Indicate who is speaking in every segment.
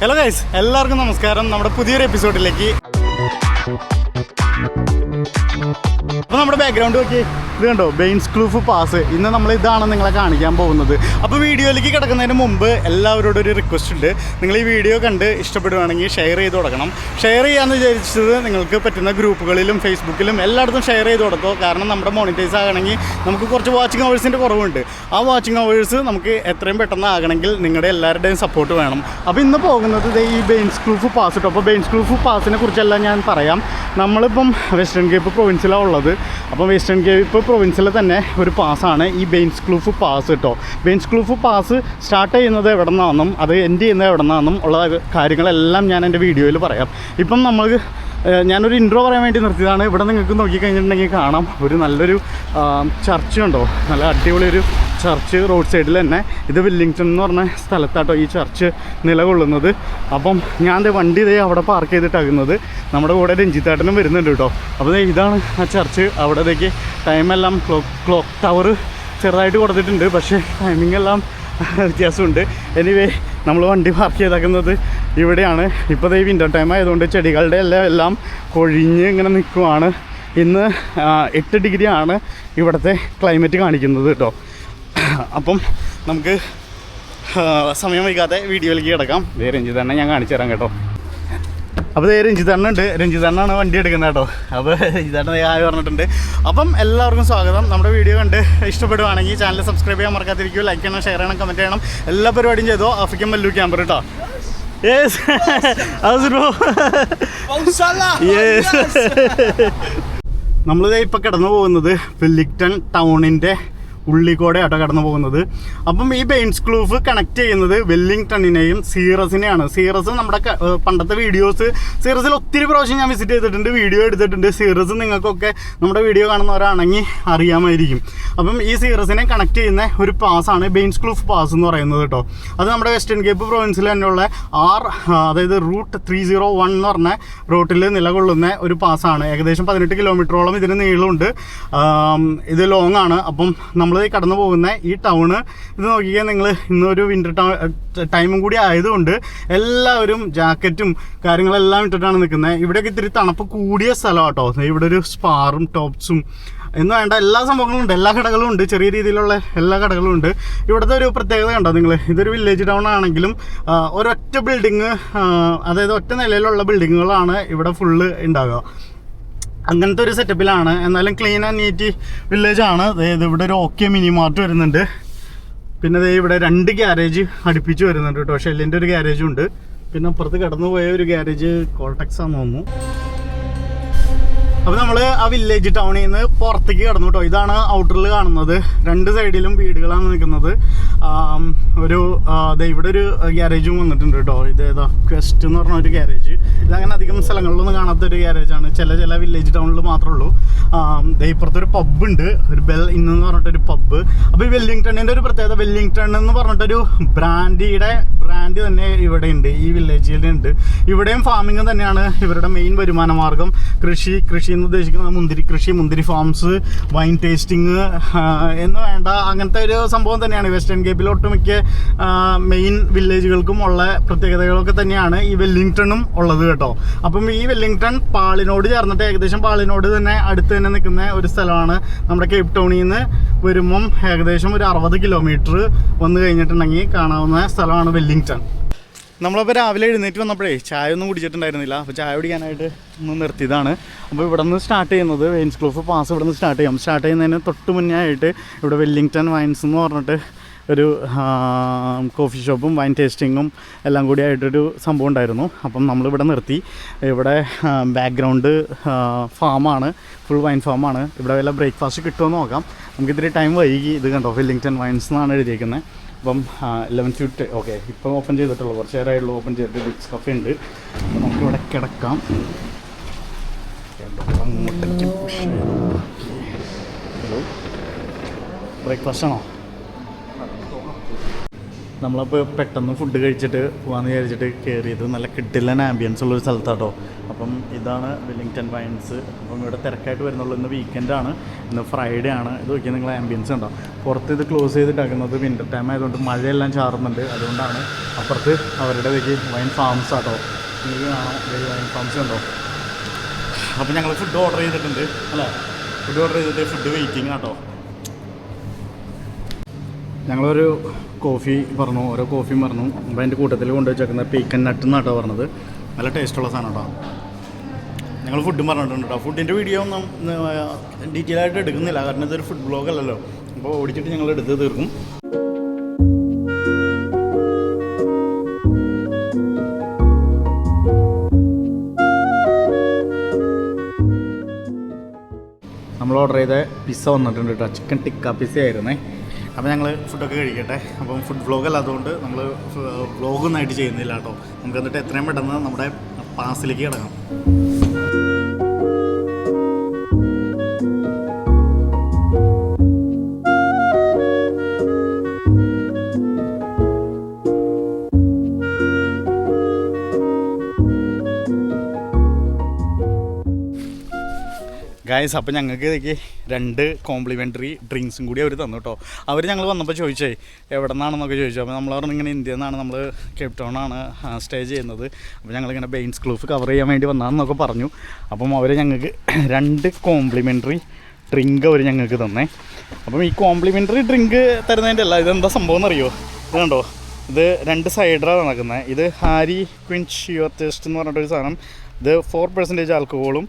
Speaker 1: Hello guys, എല്ലാവർക്കും നമസ്കാരം. നമ്മുടെ പുതിയൊരു എപ്പിസോഡിലേക്ക്. അപ്പോൾ നമ്മുടെ ബാക്ക്ഗ്രൗണ്ട് നോക്കി, ഇത് കണ്ടോ, ബെയിൻസ് ക്ലൂഫ് പാസ്. ഇന്ന് നമ്മൾ ഇതാണ് നിങ്ങളെ കാണിക്കാൻ പോകുന്നത്. അപ്പോൾ വീഡിയോയിലേക്ക് കിടക്കുന്നതിന് മുമ്പ് എല്ലാവരോടും ഒരു റിക്വസ്റ്റ് ഉണ്ട്. നിങ്ങൾ ഈ വീഡിയോ കണ്ട് ഇഷ്ടപ്പെടുവാണെങ്കിൽ ഷെയർ ചെയ്ത് കൊടുക്കണം. ഷെയർ ചെയ്യാമെന്ന് വിചാരിച്ചത് നിങ്ങൾക്ക് പറ്റുന്ന ഗ്രൂപ്പുകളിലും ഫേസ്ബുക്കിലും എല്ലായിടത്തും ഷെയർ ചെയ്ത് കൊടുത്തോ. കാരണം നമ്മുടെ മോണിറ്റൈസ് ആകണമെങ്കിൽ നമുക്ക് കുറച്ച് വാച്ചിങ് അവേഴ്സിൻ്റെ കുറവുണ്ട്. ആ വാച്ചിങ് അവേഴ്സ് നമുക്ക് എത്രയും പെട്ടെന്ന് ആകണമെങ്കിൽ നിങ്ങളുടെ എല്ലാവരുടെയും സപ്പോർട്ട് വേണം. അപ്പോൾ ഇന്ന് പോകുന്നത് ഈ ബെയിൻസ് ക്ലൂഫ് പാസ് കേട്ടോ. അപ്പോൾ ബെയിൻസ് ക്ലൂഫ് പാസിനെ കുറിച്ചെല്ലാം ഞാൻ പറയാം. നമ്മളിപ്പം വെസ്റ്റേൺ കേപ്പ് പ്രൊവിൻസിലാണ് ഉള്ളത്. അപ്പോൾ വെസ്റ്റേൺ കേപ്പ് പ്രൊവിൻസിലെ തന്നെ ഒരു പാസ്സാണ് ഈ ബെയിൻസ് ക്ലൂഫ് പാസ് കേട്ടോ. ബെയിൻസ് ക്ലൂഫ് പാസ് സ്റ്റാർട്ട് ചെയ്യുന്നത് എവിടെ നിന്നാണെന്നും അത് എൻഡ് ചെയ്യുന്നത് എവിടെ നിന്നാണെന്നും ഉള്ള കാര്യങ്ങളെല്ലാം ഞാൻ എൻ്റെ വീഡിയോയിൽ പറയാം. ഇപ്പം നമ്മൾ ഞാനൊരു ഇൻട്രോ പറയാൻ വേണ്ടി നിർത്തിയതാണ്. ഇവിടെ നിങ്ങൾക്ക് നോക്കിക്കഴിഞ്ഞിട്ടുണ്ടെങ്കിൽ കാണാം ഒരു നല്ലൊരു ചർച്ച് ഉണ്ടോ, നല്ല അടിപൊളി ഒരു ചർച്ച് റോഡ് സൈഡിൽ തന്നെ. ഇത് വെല്ലിംഗ്ടൺ എന്ന് പറഞ്ഞ സ്ഥലത്താട്ടോ ഈ ചർച്ച് നിലകൊള്ളുന്നത്. അപ്പം ഞാൻ വണ്ടി അവിടെ പാർക്ക് ചെയ്തിട്ടാകുന്നത്. നമ്മുടെ കൂടെ രഞ്ജിത്തേട്ടനും വരുന്നുണ്ട് കേട്ടോ. അപ്പോൾ ഇതാണ് ആ ചർച്ച്. അവിടത്തേക്ക് ടൈമെല്ലാം ക്ലോക്ക് ടവർ ചെറുതായിട്ട് കൊടുത്തിട്ടുണ്ട്, പക്ഷേ ടൈമിംഗ് എല്ലാം വ്യത്യാസമുണ്ട്. എനിവേ നമ്മൾ വണ്ടി പാർക്ക് ചെയ്തേക്കുന്നത് ഇവിടെയാണ്. ഇപ്പോൾ വിൻ്റർ ടൈം ആയതുകൊണ്ട് ചെടികളുടെ എല്ലാം കൊഴിഞ്ഞ് ഇങ്ങനെ നിൽക്കുവാണ്. ഇന്ന് 8 ഡിഗ്രിയാണ് ഇവിടുത്തെ ക്ലൈമറ്റ് കാണിക്കുന്നത് കേട്ടോ. അപ്പം നമുക്ക് സമയം വൈകാതെ വീഡിയോയിലേക്ക് കിടക്കാം. രഞ്ജിതണ്ണ ഞാൻ കാണിച്ചു തരാം കേട്ടോ. അപ്പോൾ രഞ്ജിതണ്ണ ഉണ്ട്. രഞ്ജിതണ്ണാണ് വണ്ടി എടുക്കുന്നത് കേട്ടോ. അപ്പോൾ രഞ്ജിതണ്ണ ആയി പറഞ്ഞിട്ടുണ്ട്. അപ്പം എല്ലാവർക്കും സ്വാഗതം. നമ്മുടെ വീഡിയോ കണ്ട് ഇഷ്ടപ്പെടുവാണെങ്കിൽ ചാനൽ സബ്സ്ക്രൈബ് ചെയ്യാൻ മറക്കാതിരിക്കും. ലൈക്ക് ചെയ്യണം, ഷെയർ ചെയ്യണം, കമൻറ്റ് ചെയ്യണം. എല്ലാ പരിപാടിയും ചെയ്തോ. ആഫ്രിക്കൻ മല്ലു ക്യാമ്പർ കേട്ടോ. Yes yes. നമ്മളിത് ഇപ്പോൾ കിടന്നു പോകുന്നത് വെല്ലിംഗ്ടൺ ടൗണിൻ്റെ ഉള്ളിക്കൂടെ ആട്ടോ കടന്നു പോകുന്നത്. അപ്പം ഈ ബെയിൻസ് ക്ലൂഫ് കണക്ട് ചെയ്യുന്നത് വെല്ലിംഗ്ടണിനെയും സീറസിനെയാണ്. സീറസ് നമ്മുടെ പണ്ടത്തെ വീഡിയോസ്, സീറസിൽ ഒത്തിരി പ്രാവശ്യം ഞാൻ വിസിറ്റ് ചെയ്തിട്ടുണ്ട്, വീഡിയോ എടുത്തിട്ടുണ്ട്. സീറസ് നിങ്ങൾക്കൊക്കെ നമ്മുടെ വീഡിയോ കാണുന്നവരാണെങ്കിൽ അറിയാമായിരിക്കും. അപ്പം ഈ സീറസിനെ കണക്ട് ചെയ്യുന്ന ഒരു പാസ്സാണ് ബെയിൻസ് ക്ലൂഫ് പാസ് എന്ന് പറയുന്നത് കേട്ടോ. അത് നമ്മുടെ വെസ്റ്റേൺ കേപ്പ് പ്രൊവിൻസിൽ തന്നെയുള്ള അതായത് റൂട്ട് 301 എന്ന് പറഞ്ഞ റൂട്ടിൽ നിലകൊള്ളുന്ന ഒരു പാസ്സാണ്. ഏകദേശം 18 കിലോമീറ്ററോളം ഇതിന് നീളമുണ്ട്. ഇത് ലോങ് ആണ്. അപ്പം നമ്മൾ കടന്നു പോകുന്ന ഈ ടൗണ് ഇത് നോക്കിയാൽ നിങ്ങൾ ഇന്നൊരു വിൻ്റർ ടൈമും കൂടി ആയതുകൊണ്ട് എല്ലാവരും ജാക്കറ്റും കാര്യങ്ങളെല്ലാം ഇട്ടിട്ടാണ് നിൽക്കുന്നത്. ഇവിടെയൊക്കെ ഇത്തിരി തണുപ്പ് കൂടിയ സ്ഥലം കേട്ടോ. ഇവിടെ ഒരു സ്പാറും ടോപ്സും എന്ന് വേണ്ട എല്ലാ സംഭവങ്ങളും ഉണ്ട്, എല്ലാ കടകളും ഉണ്ട്, ചെറിയ രീതിയിലുള്ള എല്ലാ കടകളും ഉണ്ട്. ഇവിടുത്തെ ഒരു പ്രത്യേകത കണ്ടോ നിങ്ങൾ, ഇതൊരു വില്ലേജ് ടൗൺ ആണെങ്കിലും ഒരൊറ്റ ബിൽഡിങ്, അതായത് ഒറ്റ നിലയിലുള്ള ബിൽഡിങ്ങുകളാണ് ഇവിടെ ഫുള്ള് ഉണ്ടാകുക. അങ്ങനത്തെ ഒരു സെറ്റപ്പിലാണ്. എന്നാലും ക്ലീൻ ആൻഡ് നീറ്റ് വില്ലേജാണ്. അതായത് ഇവിടെ ഒരു ഓക്കെ മിനി മാർട്ട് വരുന്നുണ്ട്. പിന്നെ ഇവിടെ 2 ഗ്യാരേജ് അടുപ്പിച്ച് വരുന്നുണ്ട് കേട്ടോ. ഷെല്ലിൻ്റെ ഒരു ഗ്യാരേജും ഉണ്ട്. പിന്നെ അപ്പുറത്ത് കടന്നു പോയ ഒരു ഗ്യാരേജ് കോൾടെക്സ് ആണെന്ന് തോന്നുന്നു. അപ്പോൾ നമ്മൾ ആ വില്ലേജ് ടൗണിൽ നിന്ന് പുറത്തേക്ക് കടന്നു കേട്ടോ. ഇതാണ് ഔട്ടറിൽ കാണുന്നത്. 2 സൈഡിലും വീടുകളാണ് നിൽക്കുന്നത്. ഇവിടെ ഒരു ഗ്യാരേജും വന്നിട്ടുണ്ട് കേട്ടോ. ഇതേതാ ക്വസ്റ്റ് എന്ന് പറഞ്ഞ ഒരു ഗ്യാരേജ്. ഇതങ്ങനെ അധികം സ്ഥലങ്ങളിലൊന്നും കാണാത്തൊരു ഗ്യാരേജാണ്. ചില വില്ലേജ് ടൗണിൽ മാത്രമേ ഉള്ളൂ. ഇപ്പുറത്തൊരു പബ്ബുണ്ട്, ഒരു ബെൽ ഇന്ന് എന്ന് പറഞ്ഞിട്ടൊരു പബ്ബ്. അപ്പോൾ ഈ വെല്ലിംഗ്ടണിൻ്റെ ഒരു പ്രത്യേകത, വെല്ലിംഗ്ടൺ എന്ന് പറഞ്ഞിട്ടൊരു ബ്രാൻഡ് തന്നെ ഇവിടെ ഉണ്ട്, ഈ വില്ലേജിലുണ്ട്. ഇവിടെയും ഫാമിങ് തന്നെയാണ് ഇവരുടെ മെയിൻ വരുമാന മാർഗം. കൃഷി എന്ന് ഉദ്ദേശിക്കുന്നത് മുന്തിരി കൃഷി, മുന്തിരി ഫാംസ്, വൈൻ ടേസ്റ്റിങ് എന്ന് വേണ്ട അങ്ങനത്തെ ഒരു സംഭവം തന്നെയാണ്. വെസ്റ്റേൺ കേപ്പിൽ ഒട്ടുമിക്ക മെയിൻ വില്ലേജുകൾക്കും ഉള്ള പ്രത്യേകതകളൊക്കെ തന്നെയാണ് ഈ വെല്ലിംഗ്ടണും ഉള്ളത് കേട്ടോ. അപ്പം ഈ വെല്ലിംഗ്ടൺ പാളിനോട് ചേർന്നിട്ട്, ഏകദേശം പാളിനോട് തന്നെ അടുത്ത് തന്നെ നിൽക്കുന്ന ഒരു സ്ഥലമാണ്. നമ്മുടെ കേപ്പ് ടൗണിൽ നിന്ന് വരുമ്പം ഏകദേശം ഒരു 60 കിലോമീറ്റർ വന്നു കഴിഞ്ഞിട്ടുണ്ടെങ്കിൽ കാണാവുന്ന സ്ഥലമാണ് വെല്ലിംഗ്ടൺ. നമ്മളിപ്പോൾ രാവിലെ എഴുന്നേറ്റ് വന്നപ്പോഴേ ചായ ഒന്നും കുടിച്ചിട്ടുണ്ടായിരുന്നില്ല. അപ്പോൾ ചായ കുടിക്കാനായിട്ട് ഒന്ന് നിർത്തിയതാണ്. അപ്പോൾ ഇവിടെ നിന്ന് സ്റ്റാർട്ട് ചെയ്യുന്നത് ബെയിൻസ് ക്ലൂഫ് പാസ് ഇവിടെ നിന്ന് സ്റ്റാർട്ട് ചെയ്യാം. സ്റ്റാർട്ട് ചെയ്യുന്നതിന് തൊട്ട് മുന്നേ ആയിട്ട് ഇവിടെ വെല്ലിംഗ്ടൺ വൈൻസ് എന്ന് പറഞ്ഞിട്ട് ഒരു കോഫി ഷോപ്പും വൈൻ ടേസ്റ്റിങ്ങും എല്ലാം കൂടി ആയിട്ടൊരു സംഭവം ഉണ്ടായിരുന്നു. അപ്പം നമ്മളിവിടെ നിർത്തി. ഇവിടെ ബാക്ക്ഗ്രൗണ്ട് ഫാമാണ്, ഫുൾ വൈൻ ഫാമാണ്. ഇവിടെ വല്ല ബ്രേക്ക്ഫാസ്റ്റ് കിട്ടുമെന്ന് നോക്കാം. നമുക്കിത്തിരി ടൈം വൈകി. ഇത് കണ്ടോ, വെല്ലിംഗ്ടൺ വൈൻസ് എന്നാണ് എഴുതിയിരിക്കുന്നത്. അപ്പം 11 to ഓക്കെ, ഇപ്പോൾ ഓപ്പൺ ചെയ്തിട്ടുള്ളൂ, കുറച്ച് നേരമായിട്ടുള്ളൂ ഓപ്പൺ ചെയ്തിട്ട്. ബിറ്റ്സ് കഫേ ഉണ്ട്. അപ്പോൾ നമുക്കിവിടെ കിടക്കാം. ഹലോ, ബ്രേക്ക്ഫാസ്റ്റ് ആണോ? നമ്മളപ്പോൾ പെട്ടെന്ന് ഫുഡ് കഴിച്ചിട്ട് പോകാമെന്ന് വിചാരിച്ചിട്ട് കയറിയത് നല്ല കിട്ടില്ല ആംബിയൻസ് ഉള്ളൊരു സ്ഥലത്താട്ടോ. അപ്പം ഇതാണ് വെല്ലിംഗ്ടൺ വൈൻസ്. അപ്പം ഇവിടെ തിരക്കായിട്ട് വരുന്നുള്ളൂ. ഇന്ന് വീക്കെൻഡാണ്, ഇന്ന് ഫ്രൈഡേ ആണ്. ഇത് നോക്കിയാൽ നിങ്ങൾ ആംബിയൻസ് ഉണ്ടോ? പുറത്ത് ഇത് ക്ലോസ് ചെയ്തിട്ടാക്കുന്നത് വിൻ്റർ ടൈം ആയതുകൊണ്ട് മഴയെല്ലാം ചാറുന്നുണ്ട്. അതുകൊണ്ടാണ്. അപ്പുറത്ത് അവരുടെ വൈൻ ഫാംസ് ആട്ടോ. നിങ്ങൾക്ക് കാണാം വൈൻ ഫാംസ് ഉണ്ടോ. അപ്പം ഞങ്ങൾ ഫുഡ് ഓർഡർ ചെയ്തിട്ടുണ്ട് അല്ലേ. ഫുഡ് ഓർഡർ ചെയ്തിട്ട് ഫുഡ് വെയിറ്റിംഗ് ആട്ടോ. ഞങ്ങളൊരു കോഫി പറഞ്ഞു, ഓരോ കോഫിയും പറഞ്ഞു. അപ്പോൾ അതിൻ്റെ കൂട്ടത്തിൽ കൊണ്ടുവച്ചേക്കുന്ന പീക്കൻ നട്ട് എന്നാട്ടോ പറഞ്ഞത്. നല്ല ടേസ്റ്റുള്ള സാധനം കേട്ടോ. ഞങ്ങൾ ഫുഡും പറഞ്ഞിട്ടുണ്ട് കേട്ടോ. ഫുഡിൻ്റെ വീഡിയോ ഒന്നും ഡീറ്റെയിൽ ആയിട്ട് എടുക്കുന്നില്ല, കാരണം ഇതൊരു ഫുഡ് ബ്ലോഗ് അല്ലല്ലോ. അപ്പോൾ ഓടിച്ചിട്ട് ഞങ്ങൾ എടുത്ത് തീർക്കും. നമ്മൾ ഓർഡർ ചെയ്ത പിസ്സ വന്നിട്ടുണ്ട് കേട്ടോ. ചിക്കൻ ടിക്ക പിസ്സ ആയിരുന്നേ. അപ്പോൾ ഞങ്ങൾ ഫുഡൊക്കെ കഴിക്കട്ടെ. അപ്പം ഫുഡ് വ്ളോഗ് അല്ലാത്തതുകൊണ്ട് നമ്മൾ വ്ളോഗൊന്നായിട്ട് ചെയ്യുന്നില്ല കേട്ടോ. നമുക്ക് എന്നിട്ട് എത്രയും പെട്ടെന്ന് നമ്മുടെ പാസിലേക്ക് കിടക്കാം. ഗായ്സ്, അപ്പോൾ ഞങ്ങൾക്ക് ഇതൊക്കെ 2 കോംപ്ലിമെൻ്ററി ഡ്രിങ്ക്സും കൂടി അവർ തന്നു കേട്ടോ. അവർ ഞങ്ങൾ വന്നപ്പോൾ ചോദിച്ചേ എവിടെ നിന്നാണെന്നൊക്കെ ചോദിച്ചു. അപ്പോൾ നമ്മൾ പറഞ്ഞു ഇങ്ങനെ ഇന്ത്യയിൽ നിന്നാണ്, നമ്മൾ കേപ്പ് ടൗൺ ആണ് സ്റ്റേ ചെയ്യുന്നത്. അപ്പോൾ ഞങ്ങളിങ്ങനെ ബെയിൻസ് ക്ലൂഫ് കവർ ചെയ്യാൻ വേണ്ടി വന്നതെന്നൊക്കെ പറഞ്ഞു. അപ്പം അവർ ഞങ്ങൾക്ക് 2 കോംപ്ലിമെൻ്ററി ഡ്രിങ്ക് അവർ ഞങ്ങൾക്ക് തന്നേ. അപ്പം ഈ കോംപ്ലിമെൻ്ററി ഡ്രിങ്ക് തരുന്നതിൻ്റെ അല്ല, ഇതെന്താ സംഭവം എന്നറിയോ? ഇത് കണ്ടോ, ഇത് 2 സൈഡറാണ് നടക്കുന്നത്. ഇത് ഹാരി ക്വിൻച്ച് യുവർ ടേസ്റ്റ് എന്ന് പറഞ്ഞിട്ടൊരു സാധനം. ഇത് 4% ആൽക്കഹോളും,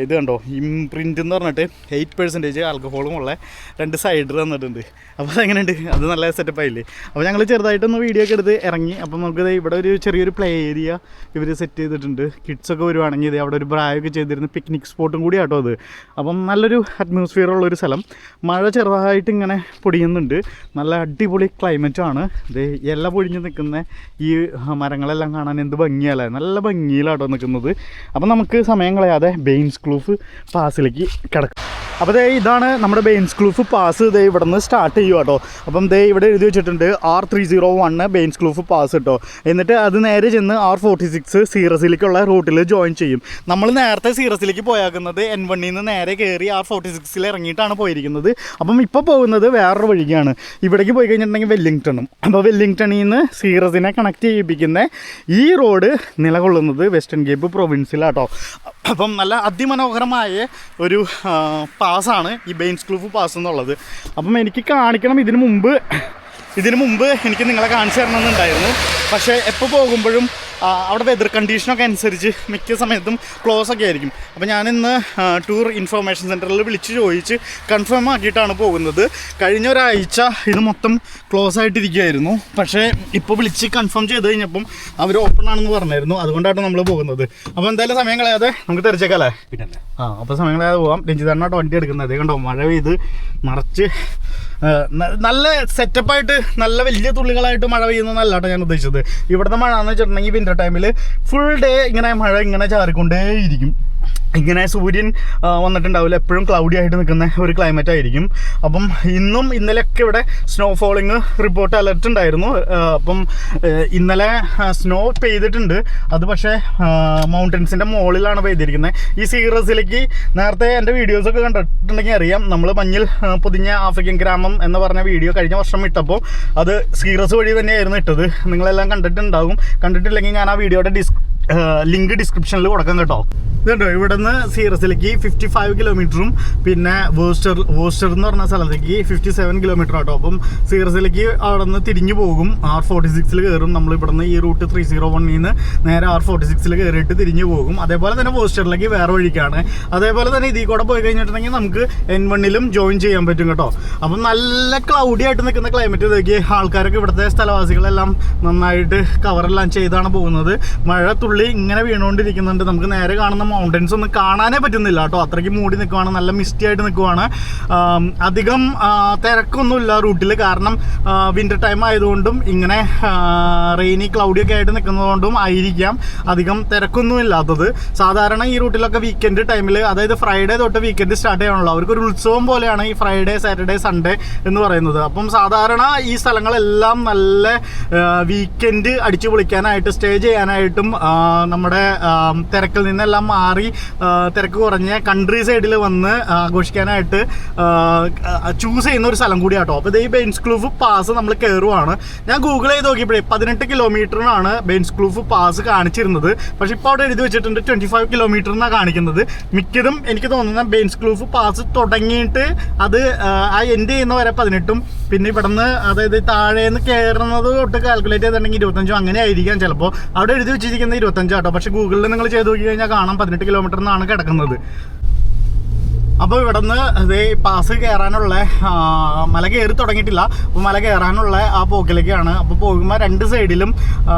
Speaker 1: ഇത് കണ്ടോ ഇംപ്രിൻ്റ് എന്ന് പറഞ്ഞിട്ട് 8% ആൽക്കഹോളും ഉള്ള 2 സൈഡർ തന്നിട്ടുണ്ട്. അപ്പോൾ അതെങ്ങനെയുണ്ട്? അത് നല്ല സെറ്റപ്പായില്ലേ? അപ്പോൾ ഞങ്ങൾ ചെറുതായിട്ടൊന്ന് വീഡിയോ ഒക്കെ എടുത്ത് ഇറങ്ങി. അപ്പം നമുക്കിത് ഇവിടെ ഒരു ചെറിയൊരു പ്ലേ ഏരിയ ഇവർ സെറ്റ് ചെയ്തിട്ടുണ്ട്. കിഡ്സൊക്കെ വരുവാണെങ്കിൽ ഇത് അവിടെ ഒരു ബ്രായൊക്കെ ചെയ്തിരുന്ന പിക്നിക് സ്പോട്ടും കൂടി ആട്ടോ അത്. അപ്പം നല്ലൊരു അറ്റ്മോസ്ഫിയർ ഉള്ളൊരു സ്ഥലം. മഴ ചെറുതായിട്ട് ഇങ്ങനെ പൊടിയുന്നുണ്ട്. നല്ല അടിപൊളി ക്ലൈമറ്റാണ്. ഇത് ഇല പൊഴിഞ്ഞ് നിൽക്കുന്ന ഈ മരങ്ങളെല്ലാം കാണാൻ എന്ത് ഭംഗിയല്ലേ, നല്ല ഭംഗിയിലാട്ടോ നിൽക്കുന്നത്. അപ്പം നമുക്ക് സമയം കളയാതെ ബെയിൻസ് ക്ലൂഫ് പാസിലേക്ക് കിടക്കും. അപ്പോൾ ഇതാണ് നമ്മുടെ ബെയിൻസ് ക്ലൂഫ് പാസ്. ഇവിടെ നിന്ന് സ്റ്റാർട്ട് ചെയ്യുക കേട്ടോ. അപ്പം ഇവിടെ എഴുതി വെച്ചിട്ടുണ്ട് R301 ബെയിൻസ് ക്ലൂഫ് പാസ് കേട്ടോ. എന്നിട്ട് അത് നേരെ ചെന്ന് R46 സീറസിലേക്കുള്ള റൂട്ടിൽ ജോയിൻ ചെയ്യും. നമ്മൾ നേരത്തെ സീറസിലേക്ക് പോയാക്കുന്നത് N1 നിന്ന് നേരെ കയറി R46 ഇറങ്ങിയിട്ടാണ് പോയിരിക്കുന്നത്. അപ്പം ഇപ്പോൾ പോകുന്നത് വേറൊരു വഴിക്കാണ്. ഇവിടേക്ക് പോയി കഴിഞ്ഞിട്ടുണ്ടെങ്കിൽ വെല്ലിംഗ്ടണും. അപ്പോൾ വെല്ലിംഗ്ടണിൽ നിന്ന് സീറസിനെ കണക്ട് ചെയ്യിപ്പിക്കുന്ന ഈ റോഡ് നിലകൊള്ളുന്നത് വെസ്റ്റേൺ കേപ്പ് പ്രൊവിൻസിലാട്ടോ. അപ്പം നല്ല അതിമനോഹരമായ ഒരു പാസ്സാണ് ഈ ബെയിൻസ് ക്ലൂഫ് പാസ് എന്നുള്ളത്. അപ്പം എനിക്ക് കാണിക്കണം, ഇതിനു മുമ്പ് എനിക്ക് നിങ്ങളെ കാണിച്ചു തരണമെന്നുണ്ടായിരുന്നു. പക്ഷേ എപ്പോൾ പോകുമ്പോഴും അവിടെ വെതർ കണ്ടീഷനൊക്കെ അനുസരിച്ച് മിക്ക സമയത്തും ക്ലോസ് ഒക്കെ ആയിരിക്കും. അപ്പോൾ ഞാനിന്ന് ടൂർ ഇൻഫർമേഷൻ സെൻറ്ററിൽ വിളിച്ച് ചോദിച്ച് കൺഫേം ആക്കിയിട്ടാണ് പോകുന്നത്. കഴിഞ്ഞ ഒരാഴ്ച ഇത് മൊത്തം ക്ലോസ് ആയിട്ടിരിക്കുകയായിരുന്നു. പക്ഷേ ഇപ്പോൾ വിളിച്ച് കൺഫേം ചെയ്ത് കഴിഞ്ഞപ്പം അവർ ഓപ്പൺ ആണെന്ന് പറഞ്ഞായിരുന്നു. അതുകൊണ്ടാണ് നമ്മൾ പോകുന്നത്. അപ്പോൾ എന്തായാലും സമയം കളയാതെ നമുക്ക് തിരിച്ചേക്കല്ലേ. പിന്നെ അപ്പോൾ സമയം കളയാതെ പോകാം. രഞ്ജിതാനാട്ടോ വണ്ടി എടുക്കുന്നത്. കണ്ടോ മഴ പെയ്ത് നിറച്ച് നല്ല സെറ്റപ്പായിട്ട് നല്ല വലിയ തുള്ളികളായിട്ട് മഴ പെയ്യുന്നതല്ല കേട്ടോ ഞാൻ ഉദ്ദേശിച്ചത്. ഇവിടുത്തെ മഴ എന്ന് വെച്ചിട്ടുണ്ടെങ്കിൽ വിൻ്റർ ടൈമിൽ ഫുൾ ഡേ ഇങ്ങനെ മഴ ഇങ്ങനെ ചാറിക്കൊണ്ടേയിരിക്കും. ഇങ്ങനെ സൂര്യൻ വന്നിട്ടുണ്ടാവില്ല, എപ്പോഴും ക്ലൗഡി ആയിട്ട് നിൽക്കുന്ന ഒരു ക്ലൈമറ്റ് ആയിരിക്കും. അപ്പം ഇന്നും ഇന്നലെയൊക്കെ ഇവിടെ സ്നോ ഫോളിങ് റിപ്പോർട്ട് അലർട്ട് ഉണ്ടായിരുന്നു. അപ്പം ഇന്നലെ സ്നോ പെയ്തിട്ടുണ്ട്. അത് പക്ഷേ മൗണ്ടൻസിൻ്റെ മുകളിലാണ് പെയ്തിരിക്കുന്നത്. ഈ സീറസിലേക്ക് നേരത്തെ എൻ്റെ വീഡിയോസൊക്കെ കണ്ടിട്ടുണ്ടെങ്കിൽ അറിയാം, നമ്മൾ മഞ്ഞിൽ പൊതിഞ്ഞ ആഫ്രിക്കൻ ഗ്രാമം എന്ന് പറഞ്ഞ വീഡിയോ കഴിഞ്ഞ വർഷം ഇട്ടപ്പോൾ അത് സീറസ് വഴി തന്നെയായിരുന്നു ഇട്ടത്. നിങ്ങളെല്ലാം കണ്ടിട്ടുണ്ടാകും. കണ്ടിട്ടില്ലെങ്കിൽ ഞാൻ ആ വീഡിയോയുടെ ലിങ്ക് ഡിസ്ക്രിപ്ഷനിൽ കൊടുക്കാം കേട്ടോ. ഇതുണ്ടോ ഇവിടെ നിന്ന് സീറസിലേക്ക് 55 കിലോമീറ്ററും പിന്നെ വേസ്റ്റർ എന്ന് പറഞ്ഞ സ്ഥലത്തേക്ക് 57 കിലോമീറ്റർ ആട്ടോ. അപ്പം സീറസിലേക്ക് അവിടെ നിന്ന് തിരിഞ്ഞു പോകും. R46 കയറും. നമ്മൾ ഇവിടെ നിന്ന് ഈ റൂട്ട് 301 നിന്ന് നേരെ R46 കയറിയിട്ട് തിരിഞ്ഞു പോകും. അതേപോലെ തന്നെ വേസ്റ്ററിലേക്ക് വേറെ വഴിക്കാണ്. അതേപോലെ തന്നെ ഇതിൽ കൂടെ പോയി കഴിഞ്ഞിട്ടുണ്ടെങ്കിൽ നമുക്ക് N1 ജോയിൻ ചെയ്യാൻ പറ്റും കേട്ടോ. അപ്പം നല്ല ക്ലൗഡി ആയിട്ട് നിൽക്കുന്ന ക്ലൈമറ്റ് ഇതൊക്കെ. ആൾക്കാരൊക്കെ ഇവിടുത്തെ സ്ഥലവാസികളെല്ലാം നന്നായിട്ട് കവറെല്ലാം ചെയ്താണ് പോകുന്നത്. മഴ തുള്ളി ഇങ്ങനെ വീണുകൊണ്ടിരിക്കുന്നുണ്ട്. നമുക്ക് നേരെ കാണുന്ന മൗണ്ടൻസ് ഒന്നും കാണാനേ പറ്റുന്നില്ല കേട്ടോ. അത്രയ്ക്ക് മൂടി നിൽക്കുവാണ്, നല്ല മിസ്റ്റി ആയിട്ട് നിൽക്കുവാണ്. അധികം തിരക്കൊന്നുമില്ല റൂട്ടിൽ, കാരണം വിൻ്റർ ടൈം ആയതുകൊണ്ടും ഇങ്ങനെ റെയിനി ക്ലൗഡിയൊക്കെ ആയിട്ട് നിൽക്കുന്നതുകൊണ്ടും ആയിരിക്കാം അധികം തിരക്കൊന്നും ഇല്ലാത്തത്. സാധാരണ ഈ റൂട്ടിലൊക്കെ വീക്കെൻഡ് ടൈമിൽ, അതായത് ഫ്രൈഡേ തൊട്ട് വീക്കെൻഡ് സ്റ്റാർട്ട് ചെയ്യാനുള്ളൂ. അവർക്കൊരു ഉത്സവം പോലെയാണ് ഈ ഫ്രൈഡേ സാറ്റർഡേ സൺഡേ എന്ന് പറയുന്നത്. അപ്പം സാധാരണ ഈ സ്ഥലങ്ങളെല്ലാം നല്ല വീക്കെൻഡ് അടിച്ചു പൊളിക്കാനായിട്ട് സ്റ്റേ ചെയ്യാനായിട്ടും നമ്മുടെ തിരക്കിൽ നിന്നെല്ലാം മാറി തിരക്ക് കുറഞ്ഞ കൺട്രി സൈഡിൽ വന്ന് ആഘോഷിക്കാനായിട്ട് ചൂസ് ചെയ്യുന്ന ഒരു സ്ഥലം കൂടിയാട്ടോ. അപ്പോൾ ഈ ബെയിൻസ്ക്ലൂഫ് പാസ് നമ്മൾ കയറുവാണ്. ഞാൻ ഗൂഗിൾ ചെയ്ത് നോക്കിയപ്പോഴേ 18 കിലോമീറ്ററിനാണ് ബെയിൻസ്ക്ലൂഫ് പാസ് കാണിച്ചിരുന്നത്. പക്ഷേ ഇപ്പോൾ അവിടെ എഴുതി വെച്ചിട്ടുണ്ട് 25 കിലോമീറ്റർ എന്നാണ് കാണിക്കുന്നത്. മിക്കതും എനിക്ക് തോന്നുന്ന ബെയിൻസ്ക്ലൂഫ് പാസ് തുടങ്ങിയിട്ട് അത് ആ എൻഡ് ചെയ്യുന്ന വരെ 18ഉം പിന്നെ ഇവിടുന്ന് അതായത് താഴേന്ന് കയറുന്നത് തൊട്ട് കാൽക്കുലേറ്റ് ചെയ്തിട്ടുണ്ടെങ്കിൽ 25 അങ്ങനെ ആയിരിക്കാം ചിലപ്പോൾ. അവിടെ എഴുതി വെച്ചിരിക്കുന്നത് 25 ആട്ടോ. പക്ഷേ ഗൂഗിളിൽ നിങ്ങൾ ചെയ്ത് നോക്കി കഴിഞ്ഞാൽ കാണാം 18 കിലോമീറ്റർ എന്നാണ് കിടക്കുന്നത്. അപ്പോൾ ഇവിടുന്ന് ഇതേ പാസ് കയറാനുള്ള മല കയറി തുടങ്ങിയിട്ടില്ല. അപ്പോൾ മല കയറാനുള്ള ആ പോക്കിലേക്കാണ്. അപ്പോൾ പോകുമ്പോൾ രണ്ട് സൈഡിലും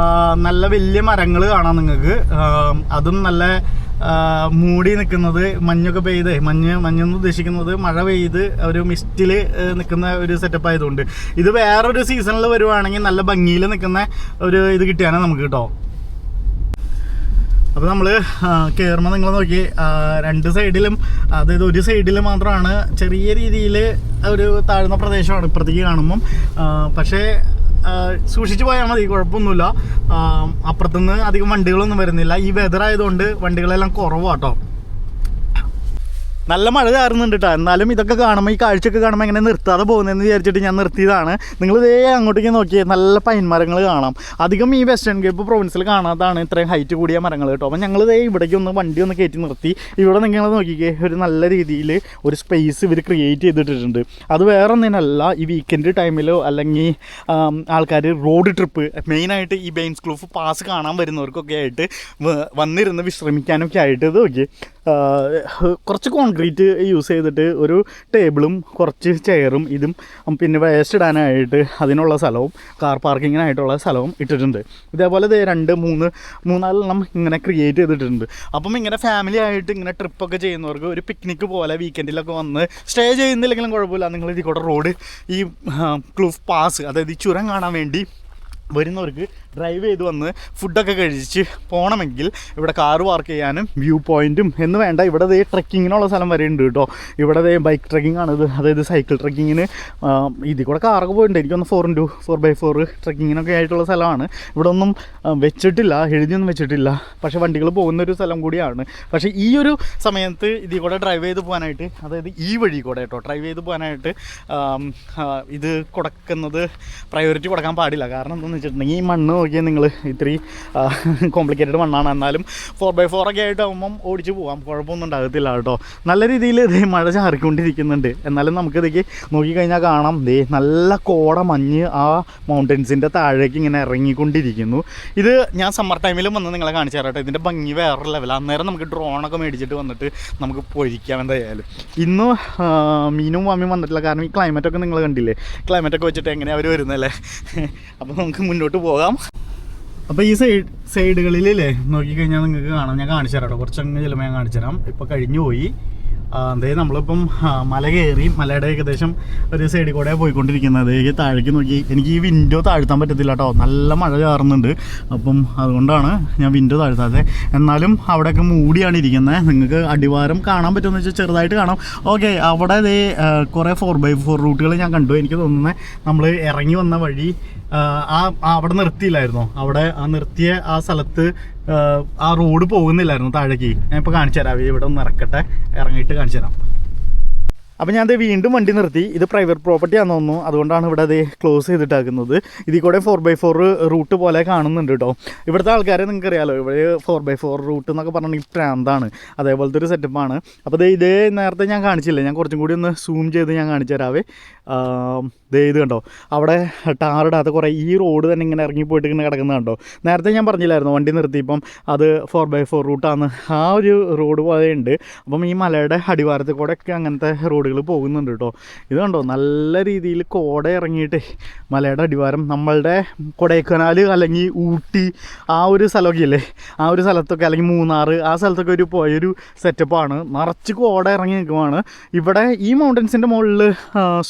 Speaker 1: നല്ല വലിയ മരങ്ങൾ കാണാം നിങ്ങൾക്ക്. അതും നല്ല മൂടി നിൽക്കുന്നത്, മഞ്ഞൊക്കെ പെയ്ത് മഞ്ഞെന്ന് ഉദ്ദേശിക്കുന്നത് മഴ പെയ്ത് ഒരു മിസ്റ്റിൽ നിൽക്കുന്ന ഒരു സെറ്റപ്പ് ആയതുകൊണ്ട് ഇത് വേറൊരു സീസണിൽ വരുവാണെങ്കിൽ നല്ല ഭംഗിയിൽ നിൽക്കുന്ന ഒരു ഇത് കിട്ടിയാണ് നമുക്ക് കേട്ടോ. അപ്പോൾ നമ്മൾ കയറുമ്പോൾ നിങ്ങൾ നോക്കി രണ്ട് സൈഡിലും, അതായത് ഒരു സൈഡിൽ മാത്രമാണ് ചെറിയ രീതിയിൽ ഒരു താഴ്ന്ന പ്രദേശമാണ് ഇപ്പുറത്തേക്ക് കാണുമ്പം. പക്ഷേ സൂക്ഷിച്ച് പോയാൽ മതി, കുഴപ്പമൊന്നുമില്ല. അപ്പുറത്തുനിന്ന് അധികം വണ്ടികളൊന്നും വരുന്നില്ല. ഈ വെതർ ആയതുകൊണ്ട് വണ്ടികളെല്ലാം കുറവാട്ടോ. നല്ല മഴ കയറുന്നുണ്ട് കേട്ടോ. എന്നാലും ഇതൊക്കെ കാണുമ്പോൾ, ഈ കാഴ്ചയൊക്കെ കാണുമ്പോൾ എങ്ങനെ നിർത്താതെ പോകുന്നതെന്ന് വിചാരിച്ചിട്ട് ഞാൻ നിർത്തിയതാണ്. നിങ്ങളിതേ അങ്ങോട്ടേക്ക് നോക്കിയാൽ നല്ല പൈൻ മരങ്ങൾ കാണാം. അധികം ഈ വെസ്റ്റേൺ കേപ്പ് പ്രൊവിൻസിൽ കാണാത്തതാണ് ഇത്രയും ഹൈറ്റ് കൂടിയ മരങ്ങൾ കേട്ടോ. അപ്പോൾ ഞങ്ങളിതേ ഇവിടേക്ക് വണ്ടി ഒന്ന് കയറ്റി നിർത്തി. ഇവിടെ നിങ്ങൾ നോക്കിക്കേ, ഒരു നല്ല രീതിയിൽ ഒരു സ്പേസ് ഇവർ ക്രിയേറ്റ് ചെയ്തിട്ടുണ്ട്. അത് വേറെ ഒന്നിനല്ല, ഈ വീക്കെൻഡ് ടൈമിലോ അല്ലെങ്കിൽ ആൾക്കാർ റോഡ് ട്രിപ്പ് മെയിനായിട്ട് ഈ ബെയിൻസ്ക്ലൂഫ് പാസ് കാണാൻ വരുന്നവർക്കൊക്കെ ആയിട്ട് വന്നിരുന്ന് വിശ്രമിക്കാനൊക്കെ ആയിട്ട് ഇത് നോക്കി കുറച്ച് കോൺക്രീറ്റ് യൂസ് ചെയ്തിട്ട് ഒരു ടേബിളും കുറച്ച് ചെയറും ഇതും പിന്നെ വേസ്റ്റ് ഇടാനായിട്ട് അതിനുള്ള സ്ഥലവും കാർ പാർക്കിങ്ങിനായിട്ടുള്ള സ്ഥലവും ഇട്ടിട്ടുണ്ട്. ഇതേപോലെ 2-3-4 ഇങ്ങനെ ക്രിയേറ്റ് ചെയ്തിട്ടുണ്ട്. അപ്പം ഇങ്ങനെ ഫാമിലി ആയിട്ട് ഇങ്ങനെ ട്രിപ്പൊക്കെ ചെയ്യുന്നവർക്ക് ഒരു പിക്നിക്ക് പോലെ വീക്കെൻഡിലൊക്കെ വന്ന് സ്റ്റേ ചെയ്യുന്നില്ലെങ്കിലും കുഴപ്പമില്ല. നിങ്ങൾ ഇതിൽ കൂടെ റോഡ് ഈ ക്ലൂഫ് പാസ്, അതായത് ഈ ചുരം കാണാൻ വേണ്ടി വരുന്നവർക്ക് ഡ്രൈവ് ചെയ്ത് വന്ന് ഫുഡൊക്കെ കഴിച്ച് പോകണമെങ്കിൽ ഇവിടെ കാറ് പാർക്ക് ചെയ്യാനും വ്യൂ പോയിൻറ്റും എന്ന് വേണ്ട, ഇവിടെ ട്രെക്കിങ്ങിനുള്ള സ്ഥലം വരെ ഉണ്ട് കേട്ടോ. ഇവിടെ ബൈക്ക് ട്രെക്കിംഗ് ആണിത്, അതായത് സൈക്കിൾ ട്രെക്കിങ്ങിന് ഇതിൽ കൂടെ കാറൊക്കെ പോയിട്ടുണ്ട്. എനിക്കൊന്ന് 4x4 ട്രെക്കിങ്ങിനൊക്കെ ആയിട്ടുള്ള സ്ഥലമാണ്. ഇവിടെ ഒന്നും വെച്ചിട്ടില്ല, എഴുതിയൊന്നും വെച്ചിട്ടില്ല. പക്ഷേ വണ്ടികൾ പോകുന്നൊരു സ്ഥലം കൂടിയാണ്. പക്ഷേ ഈ ഒരു സമയത്ത് ഇതിൽ കൂടെ ഡ്രൈവ് ചെയ്ത് പോകാനായിട്ട്, അതായത് ഈ വഴി കൂടെ കേട്ടോ ഡ്രൈവ് ചെയ്ത് പോകാനായിട്ട് ഇത് കൊടുക്കുന്നത് പ്രയോറിറ്റി കൊടുക്കാൻ പാടില്ല. കാരണം എന്താണെന്ന് വെച്ചിട്ടുണ്ടെങ്കിൽ ഈ മണ്ണ് നോക്കിയാൽ നിങ്ങൾ ഇത്തിരി കോംപ്ലിക്കേറ്റഡ് മണ്ണാണ്. എന്നാലും 4x4 ഒക്കെ ആയിട്ടാകുമ്പം ഓടിച്ച് പോകാം, കുഴപ്പമൊന്നും ഉണ്ടാകത്തില്ല കേട്ടോ. നല്ല രീതിയിൽ മഴ ചാറിക്കൊണ്ടിരിക്കുന്നുണ്ട്. എന്നാലും നമുക്കിതേക്ക് നോക്കിക്കഴിഞ്ഞാൽ കാണാം നല്ല കോട മഞ്ഞ് ആ മൗണ്ടൻസിൻ്റെ താഴേക്ക് ഇങ്ങനെ ഇറങ്ങിക്കൊണ്ടിരിക്കുന്നു. ഇത് ഞാൻ സമ്മർ ടൈമിലും വന്ന് നിങ്ങളെ കാണിച്ചു തരാം കേട്ടോ. ഇതിൻ്റെ ഭംഗി വേറെ ലെവലാണ്. അന്നേരം നമുക്ക് ഡ്രോണൊക്കെ മേടിച്ചിട്ട് വന്നിട്ട് നമുക്ക് പൊഴിക്കാം എന്തായാലും. ഇന്ന് മീനും വാമിയും വന്നിട്ടില്ല, കാരണം ഈ ക്ലൈമറ്റൊക്കെ നിങ്ങൾ കണ്ടില്ലേ, ക്ലൈമറ്റൊക്കെ വെച്ചിട്ട് എങ്ങനെയാണ് അവർ വരുന്നല്ലേ. അപ്പോൾ നമുക്ക് മുന്നോട്ട് പോകാം. അപ്പോൾ ഈ സൈഡുകളിലല്ലേ നോക്കിക്കഴിഞ്ഞാൽ നിങ്ങൾക്ക് കാണാം. ഞാൻ കാണിച്ചു തരാം കേട്ടോ, കുറച്ചങ്ങ് ചിലപ്പോൾ ഞാൻ കാണിച്ചു തരാം. ഇപ്പോൾ കഴിഞ്ഞു പോയി. അതായത് നമ്മളിപ്പം മല കയറി, മലയുടെ ഏകദേശം ഒരു സൈഡിൽ കൂടെ പോയിക്കൊണ്ടിരിക്കുന്നത്. താഴേക്ക് നോക്കി എനിക്ക് ഈ വിൻഡോ താഴ്ത്താൻ പറ്റത്തില്ല കേട്ടോ, നല്ല മഴ കയറുന്നുണ്ട്. അപ്പം അതുകൊണ്ടാണ് ഞാൻ വിൻഡോ താഴ്ത്താതെ. എന്നാലും അവിടെയൊക്കെ മൂടിയാണ് ഇരിക്കുന്നത്. നിങ്ങൾക്ക് അടിവാരം കാണാൻ പറ്റുമെന്ന് വെച്ചാൽ ചെറുതായിട്ട് കാണാം. ഓക്കെ, അവിടെ കുറേ 4x4 റൂട്ടുകൾ ഞാൻ കണ്ടു. എനിക്ക് തോന്നുന്നത് നമ്മൾ ഇറങ്ങി വന്ന വഴി അവിടെ നിർത്തിയില്ലായിരുന്നോ, അവിടെ നിർത്തിയ ആ സ്ഥലത്ത് ആ റോഡ് പോകുന്നില്ലായിരുന്നു താഴേക്ക്. ഞാൻ ഇപ്പോൾ കാണിച്ചു തരാം, ഇവിടെ ഒന്ന് ഇറങ്ങിയിട്ട് കാണിച്ചു തരാം. അപ്പോൾ ഞാൻ വീണ്ടും വണ്ടി നിർത്തി. ഇത് പ്രൈവറ്റ് പ്രോപ്പർട്ടി ആണെന്ന് തോന്നുന്നു, അതുകൊണ്ടാണ് ഇവിടെ അത് ക്ലോസ് ചെയ്തിട്ടാക്കുന്നത്. ഇതിൽ കൂടെ 4x4 റൂട്ട് പോലെ കാണുന്നുണ്ട് കേട്ടോ. ഇവിടുത്തെ ആൾക്കാരെ നിങ്ങൾക്ക് അറിയാമല്ലോ, ഇവിടെ 4x4 റൂട്ട് എന്നൊക്കെ പറഞ്ഞിട്ടുണ്ടെങ്കിൽ പ്രാന്താണ്, അതേപോലത്തെ ഒരു സെറ്റപ്പാണ്. അപ്പോൾ ഇതേ നേരത്തെ ഞാൻ കാണിച്ചില്ലേ, ഞാൻ കുറച്ചും കൂടി ഒന്ന് സൂം ചെയ്ത് ഞാൻ കാണിച്ചു തരാവേ. ഇത് കണ്ടോ, അവിടെ ടാറിടാത്ത കുറേ ഈ റോഡ് തന്നെ ഇങ്ങനെ ഇറങ്ങിപ്പോയിട്ട് ഇങ്ങനെ കിടക്കുന്നത് കണ്ടോ. നേരത്തെ ഞാൻ പറഞ്ഞില്ലായിരുന്നു വണ്ടി നിർത്തിയപ്പം അത് 4x4 റൂട്ടാണ്, ആ ഒരു റോഡ് പോലെ ഉണ്ട്. അപ്പം ഈ മലയുടെ അടിവാരത്തിൽ കൂടെ ഒക്കെ അങ്ങനത്തെ റോഡുകൾ പോകുന്നുണ്ട് കേട്ടോ. ഇത് കണ്ടോ, നല്ല രീതിയിൽ കോട ഇറങ്ങിയിട്ട് മലയുടെ അടിവാരം, നമ്മളുടെ കൊടൈക്കനാൽ അല്ലെങ്കിൽ ഊട്ടി ആ ഒരു സ്ഥലമൊക്കെ ഇല്ലേ, ആ ഒരു സ്ഥലത്തൊക്കെ അല്ലെങ്കിൽ മൂന്നാർ ആ സ്ഥലത്തൊക്കെ ഒരു പോയൊരു സെറ്റപ്പാണ്. നിറച്ച് കോട ഇറങ്ങി നിൽക്കുവാണ്. ഇവിടെ ഈ മൗണ്ടൻസിൻ്റെ മുകളിൽ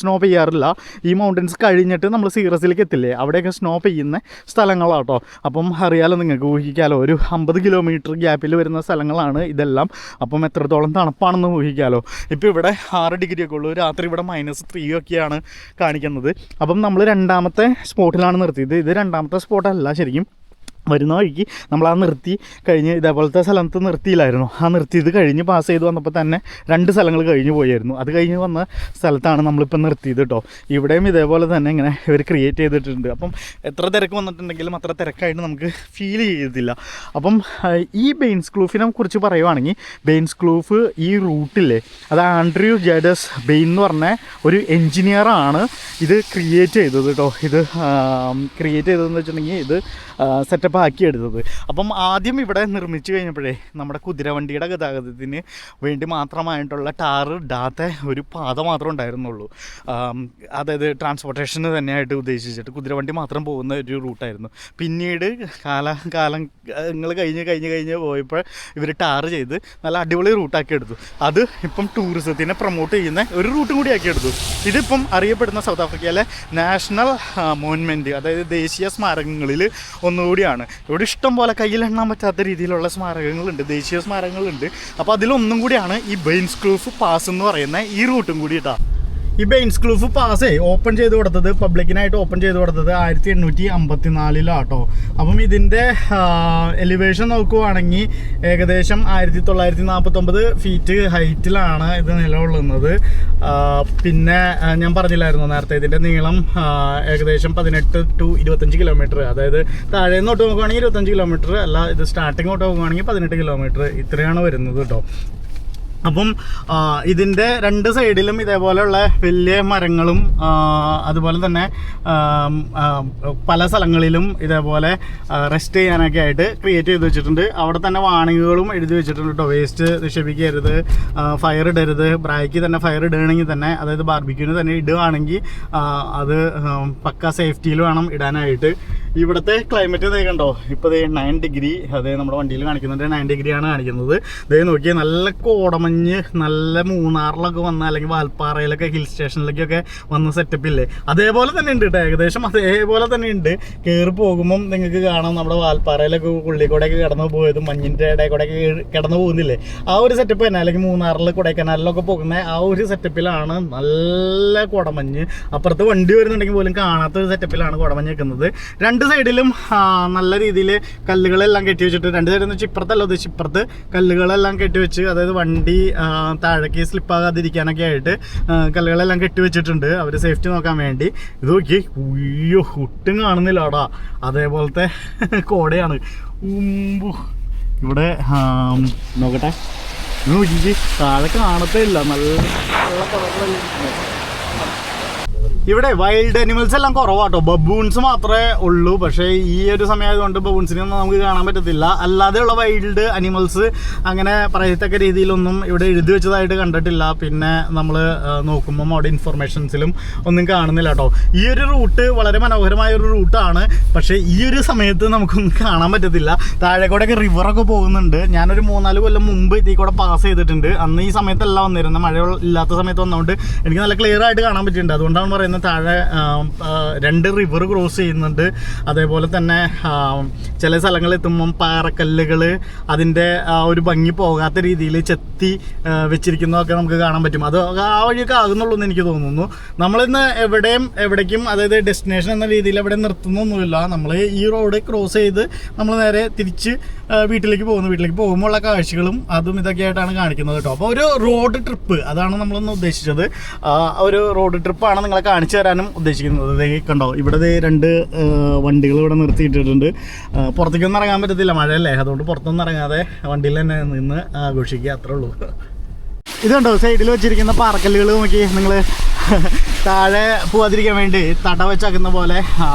Speaker 1: സ്നോ പെയ്യാറില്ല. ഈ മൗണ്ടൻസ് കഴിഞ്ഞിട്ട് നമ്മൾ സീറസിലേക്ക് എത്തില്ലേ, അവിടെയൊക്കെ സ്നോ പെയ്യുന്ന സ്ഥലങ്ങളാട്ടോ. അപ്പം അറിയാലോ, നിങ്ങൾക്ക് ഊഹിക്കാലോ, ഒരു 50 കിലോമീറ്റർ ഗ്യാപ്പിൽ വരുന്ന സ്ഥലങ്ങളാണ് ഇതെല്ലാം. അപ്പം എത്രത്തോളം തണുപ്പാണെന്ന് ഊഹിക്കാലോ. ഇപ്പോൾ ഇവിടെ 6 ഡിഗ്രിയൊക്കെ ഉള്ളൂ, രാത്രി ഇവിടെ -3 ഒക്കെയാണ് കാണിക്കുന്നത്. അപ്പം നമ്മൾ രണ്ടാമത്തെ സ്പോട്ടിലാണ് നിർത്തിയത്. ഇത് രണ്ടാമത്തെ സ്പോട്ടല്ല ശരിക്കും, വരുന്ന വഴിക്ക് നമ്മൾ ആ നിർത്തി കഴിഞ്ഞ് ഇതേപോലത്തെ സ്ഥലത്ത് നിർത്തിയില്ലായിരുന്നു. ആ നിർത്തിയത് കഴിഞ്ഞ് പാസ് ചെയ്ത് വന്നപ്പോൾ തന്നെ 2 സ്ഥലങ്ങൾ കഴിഞ്ഞ് പോയായിരുന്നു. അത് കഴിഞ്ഞ് വന്ന സ്ഥലത്താണ് നമ്മളിപ്പോൾ നിർത്തിയത് കേട്ടോ. ഇവിടെയും ഇതേപോലെ തന്നെ ഇങ്ങനെ ഇവർ ക്രിയേറ്റ് ചെയ്തിട്ടുണ്ട്. അപ്പം എത്ര തിരക്ക് വന്നിട്ടുണ്ടെങ്കിലും അത്ര തിരക്കായിട്ട് നമുക്ക് ഫീൽ ചെയ്യത്തില്ല. അപ്പം ഈ ബെയിൻസ് ക്ലൂഫിനെ കുറിച്ച് പറയുവാണെങ്കിൽ, ബെയിൻസ് ക്ലൂഫ് ഈ റൂട്ടില്ലേ, അത് ആൻഡ്രൂ ജഡസ് ബെയിൻ എന്ന് പറഞ്ഞ ഒരു എൻജിനീയറാണ് ഇത് ക്രിയേറ്റ് ചെയ്തത് കേട്ടോ. ഇത് ക്രിയേറ്റ് ചെയ്തതെന്ന് വെച്ചിട്ടുണ്ടെങ്കിൽ ഇത് സെറ്റപ്പ് ആക്കിയെടുത്തത്. അപ്പം ആദ്യം ഇവിടെ നിർമ്മിച്ചു കഴിഞ്ഞപ്പോഴേ നമ്മുടെ കുതിരവണ്ടിയുടെ ഗതാഗതത്തിന് വേണ്ടി മാത്രമായിട്ടുള്ള ടാറ് ഇടാത്ത ഒരു പാത മാത്രമേ ഉണ്ടായിരുന്നുള്ളൂ. അതായത് ട്രാൻസ്പോർട്ടേഷന് തന്നെയായിട്ട് ഉദ്ദേശിച്ചിട്ട് കുതിരവണ്ടി മാത്രം പോകുന്ന ഒരു റൂട്ടായിരുന്നു. പിന്നീട് കാലങ്ങൾ കഴിഞ്ഞ് പോയപ്പോൾ ഇവർ ടാറ് ചെയ്ത് നല്ല അടിപൊളി റൂട്ടാക്കി എടുത്തു. അത് ഇപ്പം ടൂറിസത്തിനെ പ്രൊമോട്ട് ചെയ്യുന്ന ഒരു റൂട്ടും കൂടി ആക്കി എടുത്തു. ഇതിപ്പം അറിയപ്പെടുന്ന സൗത്ത് ആഫ്രിക്കയിലെ നാഷണൽ മോണുമെൻറ്റ്, അതായത് ദേശീയ സ്മാരകങ്ങളിൽ ഒന്നുകൂടിയാണ്. ഇവിടെ ഇഷ്ടം പോലെ കയ്യിലെണ്ണാൻ പറ്റാത്ത രീതിയിലുള്ള സ്മാരകങ്ങളുണ്ട്, ദേശീയ സ്മാരകങ്ങളുണ്ട്. അപ്പോൾ അതിലൊന്നും കൂടിയാണ് ഈ ബെയിൻസ് ക്ലൂഫ് പാസ് എന്ന് പറയുന്ന ഈ റൂട്ടും കൂടി കേട്ടോ. ഈ ബെയിൻസ് ക്ലൂഫ് പാസ് ഓപ്പൺ ചെയ്ത് കൊടുത്തത്, പബ്ലിക്കിനായിട്ട് ഓപ്പൺ ചെയ്ത് കൊടുത്തത് 1854 അപ്പം ഇതിൻ്റെ എലിവേഷൻ നോക്കുവാണെങ്കിൽ ഏകദേശം 1949 ഫീറ്റ് ഹൈറ്റിലാണ് ഇത് നിലകൊള്ളുന്നത്. പിന്നെ ഞാൻ പറഞ്ഞില്ലായിരുന്നു നേരത്തെ, ഇതിൻ്റെ നീളം ഏകദേശം 18 to 25 കിലോമീറ്റർ. അതായത് താഴെ നിന്ന് തൊട്ട് നോക്കുകയാണെങ്കിൽ 25 കിലോമീറ്റർ അല്ല, ഇത് സ്റ്റാർട്ടിങ് തൊട്ട് നോക്കുകയാണെങ്കിൽ 18 കിലോമീറ്റർ ഇത്രയാണ് വരുന്നത് കേട്ടോ. അപ്പം ഇതിൻ്റെ 2 സൈഡിലും ഇതേപോലെയുള്ള വലിയ മരങ്ങളും അതുപോലെ തന്നെ പല സ്ഥലങ്ങളിലും ഇതേപോലെ റെസ്റ്റ് ചെയ്യാനൊക്കെ ആയിട്ട് ക്രിയേറ്റ് ചെയ്ത് വെച്ചിട്ടുണ്ട്. അവിടെ തന്നെ വാണിങ്ങുകളും എഴുതി വെച്ചിട്ടുണ്ട് കേട്ടോ. വേസ്റ്റ് നിക്ഷേപിക്കരുത്, ഫയർ ഇടരുത്. ബ്രായ്ക്ക് തന്നെ ഫയർ ഇടുകയാണെങ്കിൽ തന്നെ, അതായത് ബാർബിക്യൂന് തന്നെ ഇടുകയാണെങ്കിൽ അത് പക്ക സേഫ്റ്റിയിൽ വേണം ഇടാനായിട്ട്. ഇവിടുത്തെ ക്ലൈമറ്റ് ഇതേ കണ്ടോ, ഇപ്പോൾ 9 ഡിഗ്രി, അതേ നമ്മുടെ വണ്ടിയിൽ കാണിക്കുന്നുണ്ട് 9 ഡിഗ്രിയാണ് കാണിക്കുന്നത്. ഇതേ നോക്കിയാൽ നല്ല കോടമഞ്ഞ്, നല്ല മൂന്നാറിലൊക്കെ വന്ന അല്ലെങ്കിൽ വാൽപ്പാറയിലൊക്കെ ഹിൽ സ്റ്റേഷനിലേക്കൊക്കെ വന്ന സെറ്റപ്പില്ലേ, അതേപോലെ തന്നെ ഉണ്ട് കേട്ടോ. ഏകദേശം അതേപോലെ തന്നെ ഉണ്ട്. കയറി പോകുമ്പം നിങ്ങൾക്ക് കാണാം നമ്മുടെ വാൽപ്പാറയിലൊക്കെ ഉള്ളിക്കൂടെയൊക്കെ കടന്നു പോയത്, മഞ്ഞിൻ്റെ ഇടയിൽ കൂടെയൊക്കെ കടന്നു പോകുന്നില്ലേ, ആ ഒരു സെറ്റപ്പ് തന്നെ. അല്ലെങ്കിൽ മൂന്നാറിൽ കൊടൈക്കനാലിലൊക്കെ പോകുന്ന ആ ഒരു സെറ്റപ്പിലാണ് നല്ല കുടമഞ്ഞ്. അപ്പുറത്ത് വണ്ടി വരുന്നുണ്ടെങ്കിൽ പോലും കാണാത്ത ഒരു സെറ്റപ്പിലാണ് കുടമഞ്ഞ് നിൽക്കുന്നത്. 2 സൈഡിലും നല്ല രീതിയിൽ കല്ലുകളെല്ലാം കെട്ടി വെച്ചിട്ട്, 2 സൈഡിൽ നിന്ന് ഇപ്പുറത്തല്ല ഉദ്ദേശിച്ച് ഇപ്പുറത്ത് കല്ലുകളെല്ലാം കെട്ടി വെച്ച്, അതായത് വണ്ടി താഴേക്ക് സ്ലിപ്പാകാതിരിക്കാനൊക്കെ ആയിട്ട് കല്ലുകളെല്ലാം കെട്ടി വെച്ചിട്ടുണ്ട് അവർ സേഫ്റ്റി നോക്കാൻ വേണ്ടി. ഇത് നോക്കി, ഉയ്യോ ഒട്ടും കാണുന്നില്ല അവിടെ, അതേപോലത്തെ കോടയാണ്. ഇവിടെ നോക്കട്ടെ, നോക്കി താഴെ കാണത്തേ ഇല്ല, നല്ല ഇവിടെ വൈൽഡ് അനിമൽസ് എല്ലാം കുറവാട്ടോ. ബബൂൺസ് മാത്രമേ ഉള്ളൂ. പക്ഷേ ഈ ഒരു സമയമായതുകൊണ്ട് ബബൂൺസിനൊന്നും നമുക്ക് കാണാൻ പറ്റത്തില്ല. അല്ലാതെയുള്ള വൈൽഡ് അനിമൽസ് അങ്ങനെ പറയത്തക്ക രീതിയിലൊന്നും ഇവിടെ എഴുതി വെച്ചതായിട്ട് കണ്ടിട്ടില്ല. പിന്നെ നമ്മൾ നോക്കുമ്പം അവിടെ ഇൻഫർമേഷൻസിലും ഒന്നും കാണുന്നില്ല കേട്ടോ. ഈ ഒരു റൂട്ട് വളരെ മനോഹരമായ ഒരു റൂട്ടാണ്. പക്ഷേ ഈ ഒരു സമയത്ത് നമുക്കൊന്നും കാണാൻ പറ്റത്തില്ല. താഴെ കൂടെയൊക്കെ റിവറൊക്കെ പോകുന്നുണ്ട്. ഞാനൊരു 3-4 കൊല്ലം മുമ്പ് ഇതിൽ കൂടെ പാസ് ചെയ്തിട്ടുണ്ട്. അന്ന് ഈ സമയത്തല്ല വന്നിരുന്നത്, മഴ ഇല്ലാത്ത സമയത്ത് വന്നതുകൊണ്ട് എനിക്ക് നല്ല ക്ലിയർ ആയിട്ട് കാണാൻ പറ്റിയിട്ടുണ്ട്. അതുകൊണ്ടാണ് പറയുന്നത് താഴെ 2 റിവർ ക്രോസ് ചെയ്യുന്നുണ്ട്. അതേപോലെ തന്നെ ചില സ്ഥലങ്ങളിൽ എത്തുമ്പം പാറക്കല്ലുകൾ അതിൻ്റെ ഒരു ഭംഗി പോകാത്ത രീതിയിൽ ചെത്തി വെച്ചിരിക്കുന്നതൊക്കെ നമുക്ക് കാണാൻ പറ്റും. അത് ആ വഴിയൊക്കെ ആകുന്നുള്ളൂ എന്ന് എനിക്ക് തോന്നുന്നു. നമ്മളിന്ന് എവിടേക്കും അതായത് ഡെസ്റ്റിനേഷൻ എന്ന രീതിയിൽ എവിടെ നിർത്തുന്നൊന്നുമില്ല. നമ്മൾ ഈ റോഡ് ക്രോസ് ചെയ്ത് നമ്മൾ നേരെ തിരിച്ച് വീട്ടിലേക്ക് പോകുമ്പോൾ ഉള്ള കാഴ്ചകളും അതും ഇതൊക്കെ ആയിട്ടാണ് കാണിക്കുന്നത് കേട്ടോ. അപ്പോൾ ഒരു റോഡ് ട്രിപ്പ്, അതാണ് നമ്മളൊന്ന് ഉദ്ദേശിച്ചത്. ഒരു റോഡ് ട്രിപ്പാണ് നിങ്ങളെ കാണിച്ചു തരാനും ഉദ്ദേശിക്കുന്നത്. കണ്ടോ, ഇവിടെ 2 വണ്ടികൾ ഇവിടെ നിർത്തിയിട്ടിട്ടുണ്ട്. പുറത്തേക്കൊന്നും ഇറങ്ങാൻ പറ്റത്തില്ല, മഴയല്ലേ, അതുകൊണ്ട് പുറത്തൊന്നും ഇറങ്ങാതെ വണ്ടിയിൽ തന്നെ നിന്ന് ആഘോഷിക്കുക, അത്രേ ഉള്ളൂ. ഇതുണ്ടോ സൈഡിൽ വെച്ചിരിക്കുന്ന പാറക്കല്ലുകൾ നോക്കി നിങ്ങൾ, താഴെ പോകാതിരിക്കാൻ വേണ്ടി തട വെച്ചാക്കുന്ന പോലെ,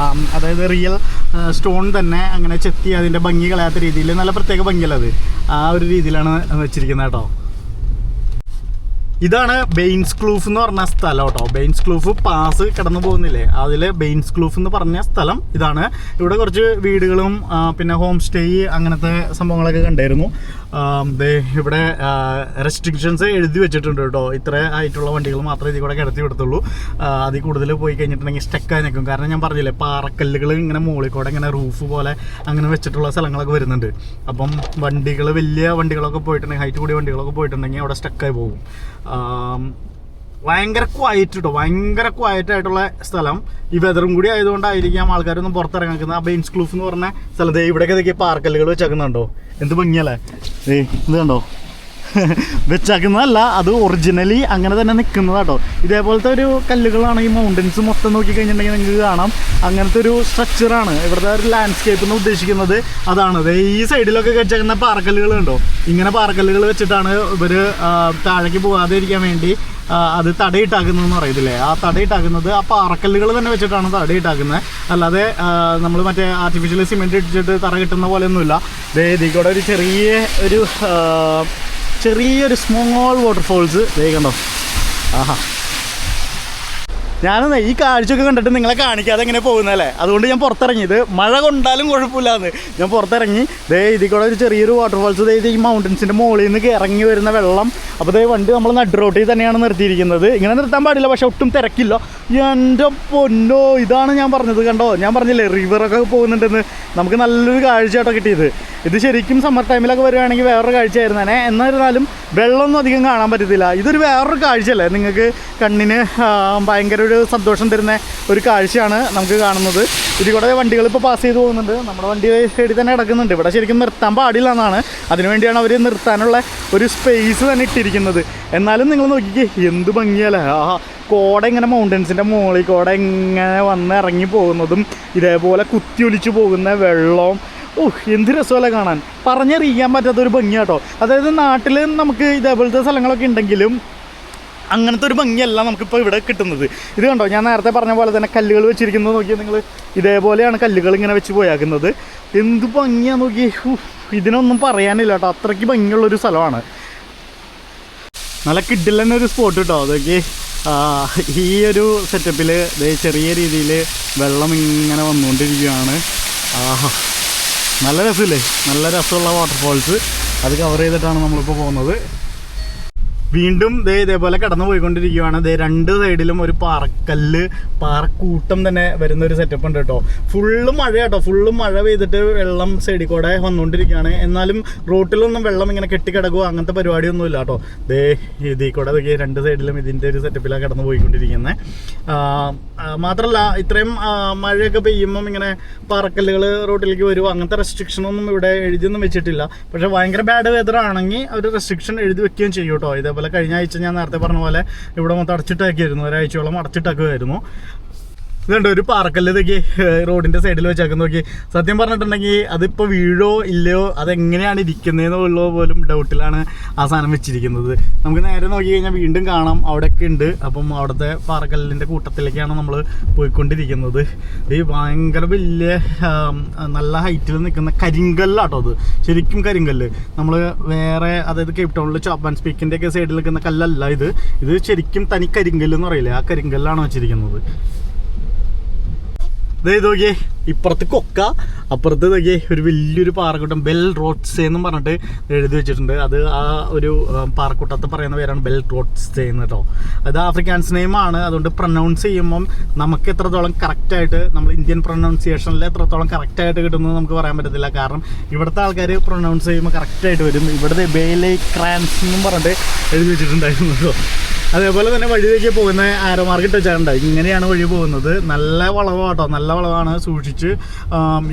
Speaker 1: അതായത് റിയൽ സ്റ്റോൺ തന്നെ അങ്ങനെ ചെത്തി അതിൻ്റെ ഭംഗി കളയാത്ത രീതിയിൽ നല്ല പ്രത്യേക ഭംഗിയല്ലത്, ആ ഒരു രീതിയിലാണ് വെച്ചിരിക്കുന്നത് കേട്ടോ. ഇതാണ് ബെയിൻസ് ക്ലൂഫ് എന്ന് പറഞ്ഞ സ്ഥലം കേട്ടോ. ബെയിൻസ് ക്ലൂഫ് പാസ് കടന്നു പോകുന്നില്ലേ, അതിൽ ബെയിൻസ് ക്ലൂഫ് എന്ന് പറഞ്ഞ സ്ഥലം ഇതാണ്. ഇവിടെ കുറച്ച് വീടുകളും പിന്നെ ഹോം സ്റ്റേ അങ്ങനത്തെ സംഭവങ്ങളൊക്കെ കണ്ടായിരുന്നു. ഇവിടെ റെസ്ട്രിക്ഷൻസ് എഴുതി വെച്ചിട്ടുണ്ട് കേട്ടോ. ഇത്ര ആയിട്ടുള്ള വണ്ടികൾ മാത്രമേ ഇതിൽ കൂടെ കിടത്തി വിടത്തുള്ളൂ. അതിൽ കൂടുതൽ പോയി കഴിഞ്ഞിട്ടുണ്ടെങ്കിൽ സ്റ്റക്കായി നിൽക്കും. കാരണം ഞാൻ പറഞ്ഞില്ലേ, പാറക്കല്ലുകൾ ഇങ്ങനെ മുകളിൽ കൂടെ ഇങ്ങനെ റൂഫ് പോലെ അങ്ങനെ വെച്ചിട്ടുള്ള സ്ഥലങ്ങളൊക്കെ വരുന്നുണ്ട്. അപ്പം വലിയ വണ്ടികളൊക്കെ പോയിട്ടുണ്ടെങ്കിൽ, ഹൈറ്റ് കൂടിയ വണ്ടികളൊക്കെ പോയിട്ടുണ്ടെങ്കിൽ അവിടെ സ്റ്റക്കായി പോകും. ഭയങ്കര ക്വയറ്റ് കേട്ടോ, ഭയങ്കര ക്വയറ്റ് ആയിട്ടുള്ള സ്ഥലം. ഈ വെതറും കൂടി ആയതുകൊണ്ടായിരിക്കാം ആൾക്കാരൊന്നും പുറത്തിറങ്ങാക്കുന്നത്. ആ ബെയിൻസ് ക്ലൂഫ് എന്ന് പറഞ്ഞ സ്ഥലത്ത് ഇവിടെയൊക്കെ ഇതൊക്കെ പാർക്കല്ലുകൾ വെച്ചേക്കുന്നുണ്ടോ, എന്ത് ഭംഗിയല്ലേ. ഇത് കണ്ടോ, വെച്ചാക്കുന്നതല്ല, അത് ഒറിജിനലി അങ്ങനെ തന്നെ നിൽക്കുന്നതാട്ടോ. ഇതേപോലത്തെ ഒരു കല്ലുകളാണ് ഈ മൗണ്ടൻസ് മൊത്തം നോക്കി കഴിഞ്ഞിട്ടുണ്ടെങ്കിൽ നിങ്ങൾക്ക് കാണാം. അങ്ങനത്തെ ഒരു സ്ട്രക്ചറാണ് ഇവിടുത്തെ ഒരു ലാൻഡ്സ്കേപ്പ് എന്ന് ഉദ്ദേശിക്കുന്നത്. അതാണ് ഈ സൈഡിലൊക്കെ വെച്ചേക്കുന്ന പാറക്കല്ലുകൾ ഉണ്ടോ, ഇങ്ങനെ പാറക്കല്ലുകൾ വെച്ചിട്ടാണ് ഇവർ താഴേക്ക് പോകാതെ ഇരിക്കാൻ വേണ്ടി അത് തടയിട്ടാക്കുന്നതെന്ന് പറയത്തില്ലേ, ആ തടയിട്ടാക്കുന്നത് ആ പാറക്കല്ലുകൾ തന്നെ വെച്ചിട്ടാണ് തടയിട്ടാക്കുന്നത്. അല്ലാതെ നമ്മൾ മറ്റേ ആർട്ടിഫിഷ്യൽ സിമെൻറ്റ് ഇട്ടിട്ട് തറ കിട്ടുന്ന പോലെയൊന്നുമില്ല. ഇതിൽ കൂടെ ഒരു ചെറിയൊരു സ്മോൾ വാട്ടർഫോൾസ് കണ്ടോ. ആഹാ, ഞാനൊന്ന് ഈ കാഴ്ചയൊക്കെ കണ്ടിട്ട് നിങ്ങളെ കാണിക്കാതെ എങ്ങനെ പോകുന്നതല്ലേ, അതുകൊണ്ട് ഞാൻ പുറത്തിറങ്ങിയത്. മഴ കൊണ്ടാലും കുഴപ്പമില്ലാന്ന് ഞാൻ പുറത്തിറങ്ങി. ഇതിൽ കൂടെ ഒരു ചെറിയൊരു വാട്ടർഫോൾസ്, ഈ മൗണ്ടൻസിൻ്റെ മുകളിൽ നിന്ന് ഇറങ്ങി വരുന്ന വെള്ളം. അപ്പോൾ വണ്ടി നമ്മൾ നടുറോട്ടിൽ തന്നെയാണ് നിർത്തിയിരിക്കുന്നത്. ഇങ്ങനെ നിർത്താൻ പാടില്ല, പക്ഷെ ഒട്ടും തിരക്കില്ല. എൻ്റെ പൊന്നോ, ഇതാണ് ഞാൻ പറഞ്ഞത്. കണ്ടോ, ഞാൻ പറഞ്ഞില്ലേ റിവറൊക്കെ പോകുന്നുണ്ടെന്ന്. നമുക്ക് നല്ലൊരു കാഴ്ചയായിട്ടോ കിട്ടിയത്. ഇത് ശരിക്കും സമ്മർ ടൈമിലൊക്കെ വരുവാണെങ്കിൽ വേറൊരു കാഴ്ചയായിരുന്നേ. എന്നിരുന്നാലും വെള്ളമൊന്നും അധികം കാണാൻ പറ്റത്തില്ല. ഇതൊരു വേറൊരു കാഴ്ചയല്ലേ, നിങ്ങൾക്ക് കണ്ണിന് ഭയങ്കര ഒരു സന്തോഷം തരുന്ന ഒരു കാഴ്ചയാണ് നമുക്ക് കാണുന്നത്. ഇതിൽ കൂടെ വണ്ടികൾ ഇപ്പോൾ പാസ് ചെയ്ത് പോകുന്നുണ്ട്. നമ്മുടെ വണ്ടി സൈഡിൽ തന്നെ കിടക്കുന്നുണ്ട്. ഇവിടെ ശരിക്കും നിർത്താൻ പാടില്ല എന്നാണ്. അതിനുവേണ്ടിയാണ് അവർ നിർത്താനുള്ള ഒരു സ്പേസ് തന്നെ ഇട്ടിരിക്കുന്നത്. എന്നാലും നിങ്ങൾ നോക്കിക്കേ, എന്ത് ഭംഗിയല്ലേ. കോട ഇങ്ങനെ മൗണ്ടൻസിൻ്റെ മുകളിൽ കോട ഇങ്ങനെ വന്ന് ഇറങ്ങി പോകുന്നതും ഇതേപോലെ കുത്തി ഒലിച്ചു പോകുന്ന വെള്ളവും എന്ത് രസമല്ലേ കാണാൻ. പറഞ്ഞറിയിക്കാൻ പറ്റാത്തൊരു ഭംഗിയാട്ടോ. അതായത് നാട്ടിൽ നമുക്ക് ഇതേപോലത്തെ സ്ഥലങ്ങളൊക്കെ ഉണ്ടെങ്കിലും അങ്ങനത്തെ ഒരു ഭംഗിയല്ല നമുക്കിപ്പോൾ ഇവിടെ കിട്ടുന്നത്. ഇത് കണ്ടോ, ഞാൻ നേരത്തെ പറഞ്ഞ പോലെ തന്നെ കല്ലുകൾ വെച്ചിരിക്കുന്നത് നോക്കിയാൽ നിങ്ങൾ, ഇതേപോലെയാണ് കല്ലുകൾ ഇങ്ങനെ വെച്ച് പോയാക്കുന്നത്. എന്ത് ഭംഗിയാന്ന് നോക്കി. ഇതിനൊന്നും പറയാനില്ല കേട്ടോ, അത്രയ്ക്ക് ഭംഗിയുള്ളൊരു സ്ഥലമാണ്. നല്ല കിഡിൽ തന്നെ ഒരു സ്പോട്ട് കേട്ടോ. അതൊക്കെ ഈ ഒരു സെറ്റപ്പിൽ ചെറിയ രീതിയിൽ വെള്ളം ഇങ്ങനെ വന്നുകൊണ്ടിരിക്കുകയാണ്. നല്ല രസമില്ലേ, നല്ല രസമുള്ള വാട്ടർഫോൾസ്. അത് കവർ ചെയ്തിട്ടാണ് നമ്മളിപ്പോൾ പോകുന്നത്. വീണ്ടും ഇതേപോലെ കടന്നു പോയിക്കൊണ്ടിരിക്കുകയാണ്. രണ്ട് സൈഡിലും ഒരു പാറക്കൂട്ടം തന്നെ വരുന്ന ഒരു സെറ്റപ്പ് ഉണ്ട് കേട്ടോ. ഫുള്ള് മഴ കേട്ടോ, ഫുള്ള് മഴ പെയ്തിട്ട് വെള്ളം സൈഡിൽ കൂടെ വന്നുകൊണ്ടിരിക്കുകയാണ്. എന്നാലും റോട്ടിലൊന്നും വെള്ളം ഇങ്ങനെ കെട്ടിക്കിടക്കുകയോ അങ്ങനത്തെ പരിപാടിയൊന്നും ഇല്ല കേട്ടോ. ഇതിൽ കൂടെ രണ്ട് സൈഡിലും ഇതിൻ്റെ ഒരു സെറ്റപ്പിലാണ് കടന്നു പോയിക്കൊണ്ടിരിക്കുന്നത്. മാത്രമല്ല, ഇത്രയും മഴയൊക്കെ പെയ്യുമ്പം ഇങ്ങനെ പാറക്കല്ലുകൾ റോട്ടിലേക്ക് വരും, അങ്ങനത്തെ റെസ്ട്രിക്ഷനൊന്നും ഇവിടെ എഴുതിയൊന്നും വെച്ചിട്ടില്ല. പക്ഷേ ഭയങ്കര ബാഡ് വെതർ ആണെങ്കിൽ അവർ റെസ്ട്രിക്ഷൻ എഴുതി വെക്കുകയും ചെയ്യും കേട്ടോ. ഇതേപോലെ കഴിഞ്ഞ ആഴ്ച ഞാൻ നേരത്തെ പറഞ്ഞ പോലെ ഇവിടെ മൊത്തം അടച്ചിട്ടാക്കിയായിരുന്നു, ഒരാഴ്ചയോളം അടച്ചിട്ടാക്കുമായിരുന്നു. ഇതുണ്ട് ഒരു പാറക്കല്ല് ഇതൊക്കെ റോഡിൻ്റെ സൈഡിൽ വെച്ചേക്കുന്ന നോക്കി. സത്യം പറഞ്ഞിട്ടുണ്ടെങ്കിൽ അതിപ്പോൾ വീഴോ ഇല്ലയോ, അതെങ്ങനെയാണ് ഇരിക്കുന്നതെന്നുള്ള പോലും ഡൗട്ടിലാണ് ആ സാധനം വെച്ചിരിക്കുന്നത്. നമുക്ക് നേരെ നോക്കി കഴിഞ്ഞാൽ വീണ്ടും കാണാം അവിടെയൊക്കെ ഉണ്ട്. അപ്പം അവിടുത്തെ പാറക്കല്ലിൻ്റെ കൂട്ടത്തിലേക്കാണ് നമ്മൾ പോയിക്കൊണ്ടിരിക്കുന്നത്. ഈ ഭയങ്കര വലിയ നല്ല ഹൈറ്റിൽ നിൽക്കുന്ന കരിങ്കല്ലാട്ടോ. അത് ശരിക്കും കരിങ്കല്ല്. നമ്മൾ വേറെ അതായത് കേപ്പ് ടൗണിൽ ചോപ്പ് ആൻഡ് സ്പീക്കിൻ്റെ ഒക്കെ സൈഡിൽ നിൽക്കുന്ന കല്ലല്ല ഇത്. ഇത് ശരിക്കും തനി കരിങ്കല്ല് എന്ന് പറയില്ലേ, ആ കരിങ്കല്ലാണ് വെച്ചിരിക്കുന്നത്. ഇത് നോക്കിയേ, ഇപ്പുറത്ത് കൊക്ക, അപ്പുറത്ത് നോക്കിയേ ഒരു വലിയൊരു പാറക്കൂട്ടം, ബെൽ റോഡ്സേ എന്നും പറഞ്ഞിട്ട് എഴുതി വെച്ചിട്ടുണ്ട്. അത് ആ ഒരു പാറക്കൂട്ടത്തെ പറയുന്ന പേരാണ് ബെൽ റോഡ്സേ എന്ന് കേട്ടോ. അത് ആഫ്രിക്കാൻസ് നെയിമാണ്. അതുകൊണ്ട് പ്രൊനൗൺസ് ചെയ്യുമ്പം നമുക്ക് എത്രത്തോളം കറക്റ്റായിട്ട്, നമ്മൾ ഇന്ത്യൻ പ്രൊനൗൺസിയേഷനിൽ എത്രത്തോളം കറക്റ്റായിട്ട് കിട്ടുന്നത് നമുക്ക് പറയാൻ പറ്റത്തില്ല. കാരണം ഇവിടുത്തെ ആൾക്കാർ പ്രൊനൗൺസ് ചെയ്യുമ്പോൾ കറക്റ്റായിട്ട് വരും. ഇവിടുത്തെ ബേലൈ ക്രാൻസ് എന്നും പറഞ്ഞിട്ട് എഴുതി വെച്ചിട്ടുണ്ടായിരുന്നു കേട്ടോ. അതേപോലെ തന്നെ വഴിയിലേക്ക് പോകുന്ന ആരോ മാർക്കിട്ട് വെച്ചാറുണ്ട്. ഇങ്ങനെയാണ് വഴി പോകുന്നത്. നല്ല വളവാട്ടോ, നല്ല വളവാണ്. സൂക്ഷിച്ച്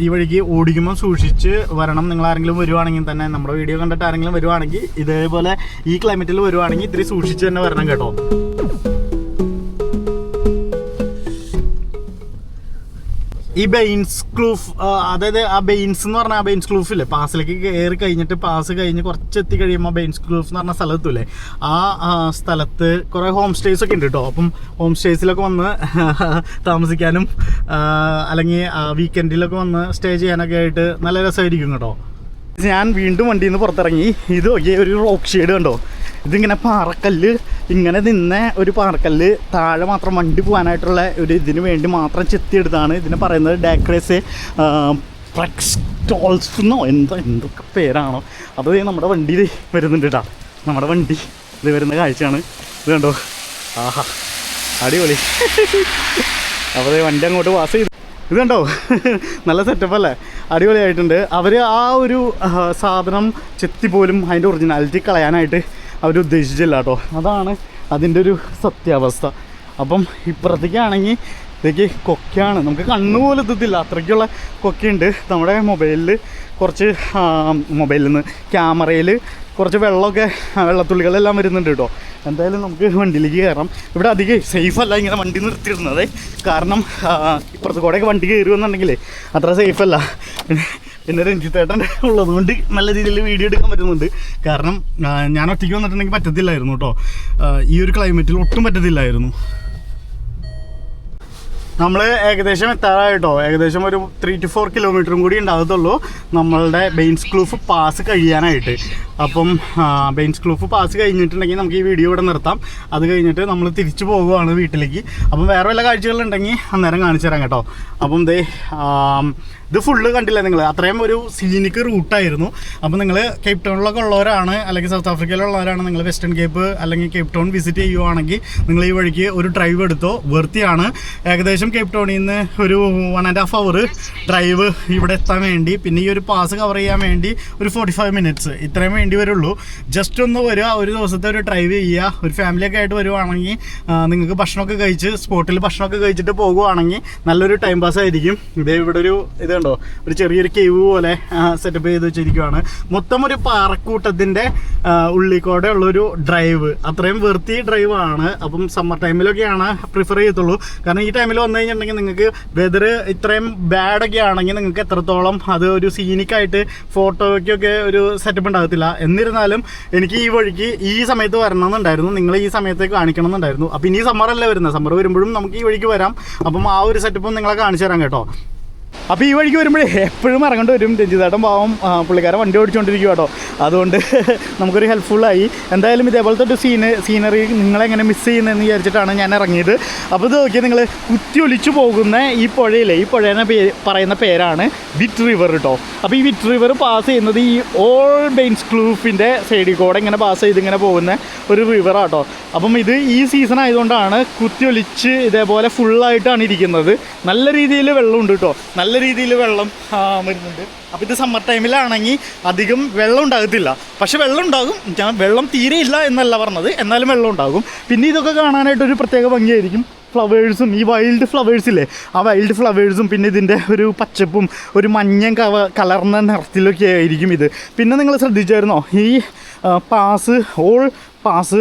Speaker 1: ഈ വഴിക്ക് ഓടിക്കുമ്പോൾ സൂക്ഷിച്ച് വരണം. നിങ്ങൾ ആരെങ്കിലും വരുവാണെങ്കിൽ തന്നെ, നമ്മുടെ വീഡിയോ കണ്ടിട്ട് ആരെങ്കിലും വരുവാണെങ്കിൽ, ഇതേപോലെ ഈ ക്ലൈമറ്റിൽ വരുവാണെങ്കിൽ ഇത്തിരി സൂക്ഷിച്ച് തന്നെ വരണം കേട്ടോ. ഈ ബെയിൻസ് ക്ലൂഫ്, അതായത് ആ ബെയിൻസ് എന്ന് പറഞ്ഞാൽ ആ ബെയിൻസ് ക്ലൂഫില്ലേ, പാസിലേക്ക് കയറി കഴിഞ്ഞിട്ട് പാസ് കഴിഞ്ഞ് കുറച്ച് എത്തി കഴിയുമ്പോൾ ബെയിൻസ് ക്ലൂഫ് എന്ന് പറഞ്ഞ സ്ഥലത്തില്ലേ, ആ സ്ഥലത്ത് കുറേ ഹോം സ്റ്റേസ് ഒക്കെ ഉണ്ട് കേട്ടോ. അപ്പം ഹോം സ്റ്റേസിലൊക്കെ വന്ന് താമസിക്കാനും അല്ലെങ്കിൽ വീക്കെൻഡിലൊക്കെ വന്ന് സ്റ്റേ ചെയ്യാനൊക്കെ ആയിട്ട് നല്ല രസമായിരിക്കും കേട്ടോ. ഞാൻ വീണ്ടും വണ്ടിയിൽ നിന്ന് പുറത്തിറങ്ങി. ഇത് ഒരു റോക്ക് ഷെയ്ഡ് കണ്ടോ. ഇതിങ്ങനെ പാറക്കല്ല് ഇങ്ങനെ നിന്ന ഒരു പാറക്കല്ല് താഴെ മാത്രം വണ്ടി പോകാനായിട്ടുള്ള ഒരു ഇതിന് വേണ്ടി മാത്രം ചെത്തിയെടുത്താണ്. ഇതിനെ പറയുന്നത് ഡാക്രേസ് പ്ലക്സ്റ്റോൾസ് എന്നോ എന്തൊക്കെ പേരാണോ. അത് നമ്മുടെ വണ്ടി വരുന്നുണ്ട് കേട്ടോ. നമ്മുടെ വണ്ടി ഇത് വരുന്ന കാഴ്ചയാണ്. ഇത് കണ്ടോ, ആഹാ അടിപൊളി. അപ്പോൾ വണ്ടി അങ്ങോട്ട് പാസ് ചെയ്തു. ഇത് കണ്ടോ, നല്ല സെറ്റപ്പല്ലേ, അടിപൊളിയായിട്ടുണ്ട്. അവർ ആ ഒരു സാധനം ചെത്തി പോലും അതിൻ്റെ ഒറിജിനാലിറ്റി കളയാനായിട്ട് അവർ ഉദ്ദേശിച്ചില്ല കേട്ടോ. അതാണ് അതിൻ്റെ ഒരു സത്യാവസ്ഥ. അപ്പം ഇപ്പുറത്തേക്കാണെങ്കിൽ ഇതൊക്കെ കൊക്കയാണ്, നമുക്ക് കണ്ണുപോലും എത്തത്തില്ല, അത്രയ്ക്കുള്ള കൊക്കയുണ്ട്. നമ്മുടെ മൊബൈലിൽ കുറച്ച് മൊബൈലിൽ നിന്ന് ക്യാമറയിൽ കുറച്ച് വെള്ളത്തുള്ളികളെല്ലാം വരുന്നുണ്ട് കേട്ടോ. എന്തായാലും നമുക്ക് വണ്ടിയിലേക്ക് കയറാം. ഇവിടെ അധികം സേഫല്ല ഇങ്ങനെ വണ്ടി നിർത്തിയിടുന്നത്, കാരണം ഇപ്പുറത്ത് കൂടെയൊക്കെ വണ്ടി കയറുമെന്നുണ്ടെങ്കിലേ അത്ര സേഫല്ല. പിന്നെ രഞ്ജിത്തേട്ടൻ ഉള്ളതുകൊണ്ട് നല്ല രീതിയിൽ വീഡിയോ എടുക്കാൻ പറ്റുന്നുണ്ട്. കാരണം ഞാൻ ഒറ്റയ്ക്ക് വന്നിട്ടുണ്ടെങ്കിൽ പറ്റത്തില്ലായിരുന്നു കേട്ടോ, ഈ ഒരു ക്ലൈമറ്റിൽ ഒട്ടും പറ്റത്തില്ലായിരുന്നു. നമ്മൾ ഏകദേശം എത്താറായിട്ടോ, ഏകദേശം ഒരു 3 to 4 കിലോമീറ്ററും കൂടി ഉണ്ടാകത്തുള്ളൂ നമ്മളുടെ ബെയിൻസ് ക്ലൂഫ് പാസ് കഴിയാനായിട്ട്. അപ്പം ബെയിൻസ് ക്ലൂഫ് പാസ് കഴിഞ്ഞിട്ടുണ്ടെങ്കിൽ നമുക്ക് ഈ വീഡിയോ ഇവിടെ നിർത്താം. അത് കഴിഞ്ഞിട്ട് നമ്മൾ തിരിച്ചു പോകുകയാണ് വീട്ടിലേക്ക്. അപ്പം വേറെ വല്ല കാഴ്ചകളുണ്ടെങ്കിൽ അന്നേരം കാണിച്ചു തരാം കേട്ടോ. അപ്പം ഇത് ഫുള്ള് കണ്ടില്ല നിങ്ങൾ, അത്രയും ഒരു സീനിക് റൂട്ടായിരുന്നു. അപ്പോൾ നിങ്ങൾ കേപ്പ് ടൗണിലൊക്കെ ഉള്ളവരാണ്, അല്ലെങ്കിൽ സൗത്ത് ആഫ്രിക്കയിലുള്ളവരാണ്, നിങ്ങൾ വെസ്റ്റേൺ കേപ്പ് അല്ലെങ്കിൽ കേപ്പ് ടൗൺ വിസിറ്റ് ചെയ്യുവാണെങ്കിൽ നിങ്ങൾ ഈ വഴിക്ക് ഒരു ഡ്രൈവ് എടുത്തോ, വൃത്തിയാണ്. ഏകദേശം കേപ്പ് ടൗണിൽ നിന്ന് ഒരു 1.5 hour ഡ്രൈവ് ഇവിടെ എത്താൻ വേണ്ടി, പിന്നെ ഈ ഒരു പാസ് കവർ ചെയ്യാൻ വേണ്ടി ഒരു 45 minutes ഇത്രയും വേണ്ടി വരുള്ളൂ. ജസ്റ്റ് ഒന്ന് വരിക, ഒരു ദിവസത്തെ ഒരു ഡ്രൈവ് ചെയ്യുക. ഒരു ഫാമിലിയൊക്കെ ആയിട്ട് വരുവാണെങ്കിൽ നിങ്ങൾക്ക് ഭക്ഷണമൊക്കെ കഴിച്ച് സ്പോട്ടിൽ ഭക്ഷണമൊക്കെ കഴിച്ചിട്ട് പോകുവാണെങ്കിൽ നല്ലൊരു ടൈം പാസ് ആയിരിക്കും. ഇവിടെ ഒരു ഇതുണ്ടോ, ഒരു ചെറിയൊരു കേവ് പോലെ സെറ്റപ്പ് ചെയ്ത് വെച്ചിരിക്കുകയാണ്. മൊത്തം ഒരു പാറക്കൂട്ടത്തിൻ്റെ ഉള്ളിക്കൂടെ ഉള്ളൊരു ഡ്രൈവ്, അത്രയും വൃത്തി ഡ്രൈവാണ്. അപ്പം സമ്മർ ടൈമിലൊക്കെയാണ് പ്രിഫർ ചെയ്യത്തുള്ളൂ. കാരണം ഈ ടൈമിൽ വന്നു കഴിഞ്ഞിട്ടുണ്ടെങ്കിൽ നിങ്ങൾക്ക് വെതർ ഇത്രയും ബാഡൊക്കെ ആണെങ്കിൽ നിങ്ങൾക്ക് എത്രത്തോളം അത് ഒരു സീനിക്കായിട്ട് ഫോട്ടോയ്ക്കൊക്കെ ഒരു സെറ്റപ്പ് ഉണ്ടാകത്തില്ല. എന്നിരുന്നാലും എനിക്ക് ഈ വഴിക്ക് ഈ സമയത്ത് വരണമെന്നുണ്ടായിരുന്നു, നിങ്ങൾ ഈ സമയത്തേക്ക് കാണിക്കണം എന്നുണ്ടായിരുന്നു. അപ്പം ഇനി സമ്മറല്ലേ വരുന്നത്, സമ്മർ വരുമ്പോഴും നമുക്ക് ഈ വഴിക്ക് വരാം. അപ്പം ആ ഒരു സെറ്റപ്പും നിങ്ങളെ കാണിച്ചു തരാം കേട്ടോ. അപ്പോൾ ഈ വഴിക്ക് വരുമ്പോഴേ എപ്പോഴും ഇറങ്ങേണ്ടി വരും. രഞ്ജിതേട്ടൻ പാവം പുള്ളിക്കാരൻ വണ്ടി ഓടിച്ചുകൊണ്ടിരിക്കും കേട്ടോ, അതുകൊണ്ട് നമുക്കൊരു ഹെൽപ്ഫുള്ളായി. എന്തായാലും ഇതേപോലത്തെ ഒരു സീനറി നിങ്ങളെങ്ങനെ മിസ് ചെയ്യുന്നതെന്ന് വിചാരിച്ചിട്ടാണ് ഞാൻ ഇറങ്ങിയത്. അപ്പോൾ ഇത് നോക്കിയാൽ നിങ്ങൾ കുത്തി ഒലിച്ചു പോകുന്ന ഈ പുഴയിലെ, ഈ പുഴേനെ പറയുന്ന പേരാണ് വിറ്റ് റിവർ കേട്ടോ. അപ്പോൾ ഈ വിറ്റ് റിവർ പാസ് ചെയ്യുന്നത് ഈ ഓൾ ബെയിൻസ് ക്ലൂഫിൻ്റെ സൈഡിൽ കൂടെ ഇങ്ങനെ പാസ് ചെയ്ത് ഇങ്ങനെ പോകുന്ന ഒരു റിവറാട്ടോ. അപ്പം ഇത് ഈ സീസൺ ആയതുകൊണ്ടാണ് കുത്തി ഒലിച്ച് ഇതേപോലെ ഫുള്ളായിട്ടാണ് ഇരിക്കുന്നത്. നല്ല രീതിയിൽ വെള്ളമുണ്ട് കേട്ടോ, നല്ല രീതിയിൽ വെള്ളം വരുന്നുണ്ട്. അപ്പോൾ ഇത് സമ്മർ ടൈമിലാണെങ്കിൽ അധികം വെള്ളം ഉണ്ടാകത്തില്ല, പക്ഷെ വെള്ളം ഉണ്ടാകും. ഞാൻ വെള്ളം തീരെ ഇല്ല എന്നല്ല പറഞ്ഞത്, എന്നാലും വെള്ളം ഉണ്ടാകും. പിന്നെ ഇതൊക്കെ കാണാനായിട്ടൊരു പ്രത്യേക ഭംഗിയായിരിക്കും. ഫ്ലവേഴ്സും, ഈ വൈൽഡ് ഫ്ലവേഴ്സില്ലേ, ആ വൈൽഡ് ഫ്ലവേഴ്സും പിന്നെ ഇതിൻ്റെ ഒരു പച്ചപ്പും ഒരു മഞ്ഞ കലർന്ന നിറത്തിലൊക്കെ ആയിരിക്കും ഇത്. പിന്നെ നിങ്ങൾ ശ്രദ്ധിച്ചായിരുന്നോ, ഈ ഓൾ പാസ്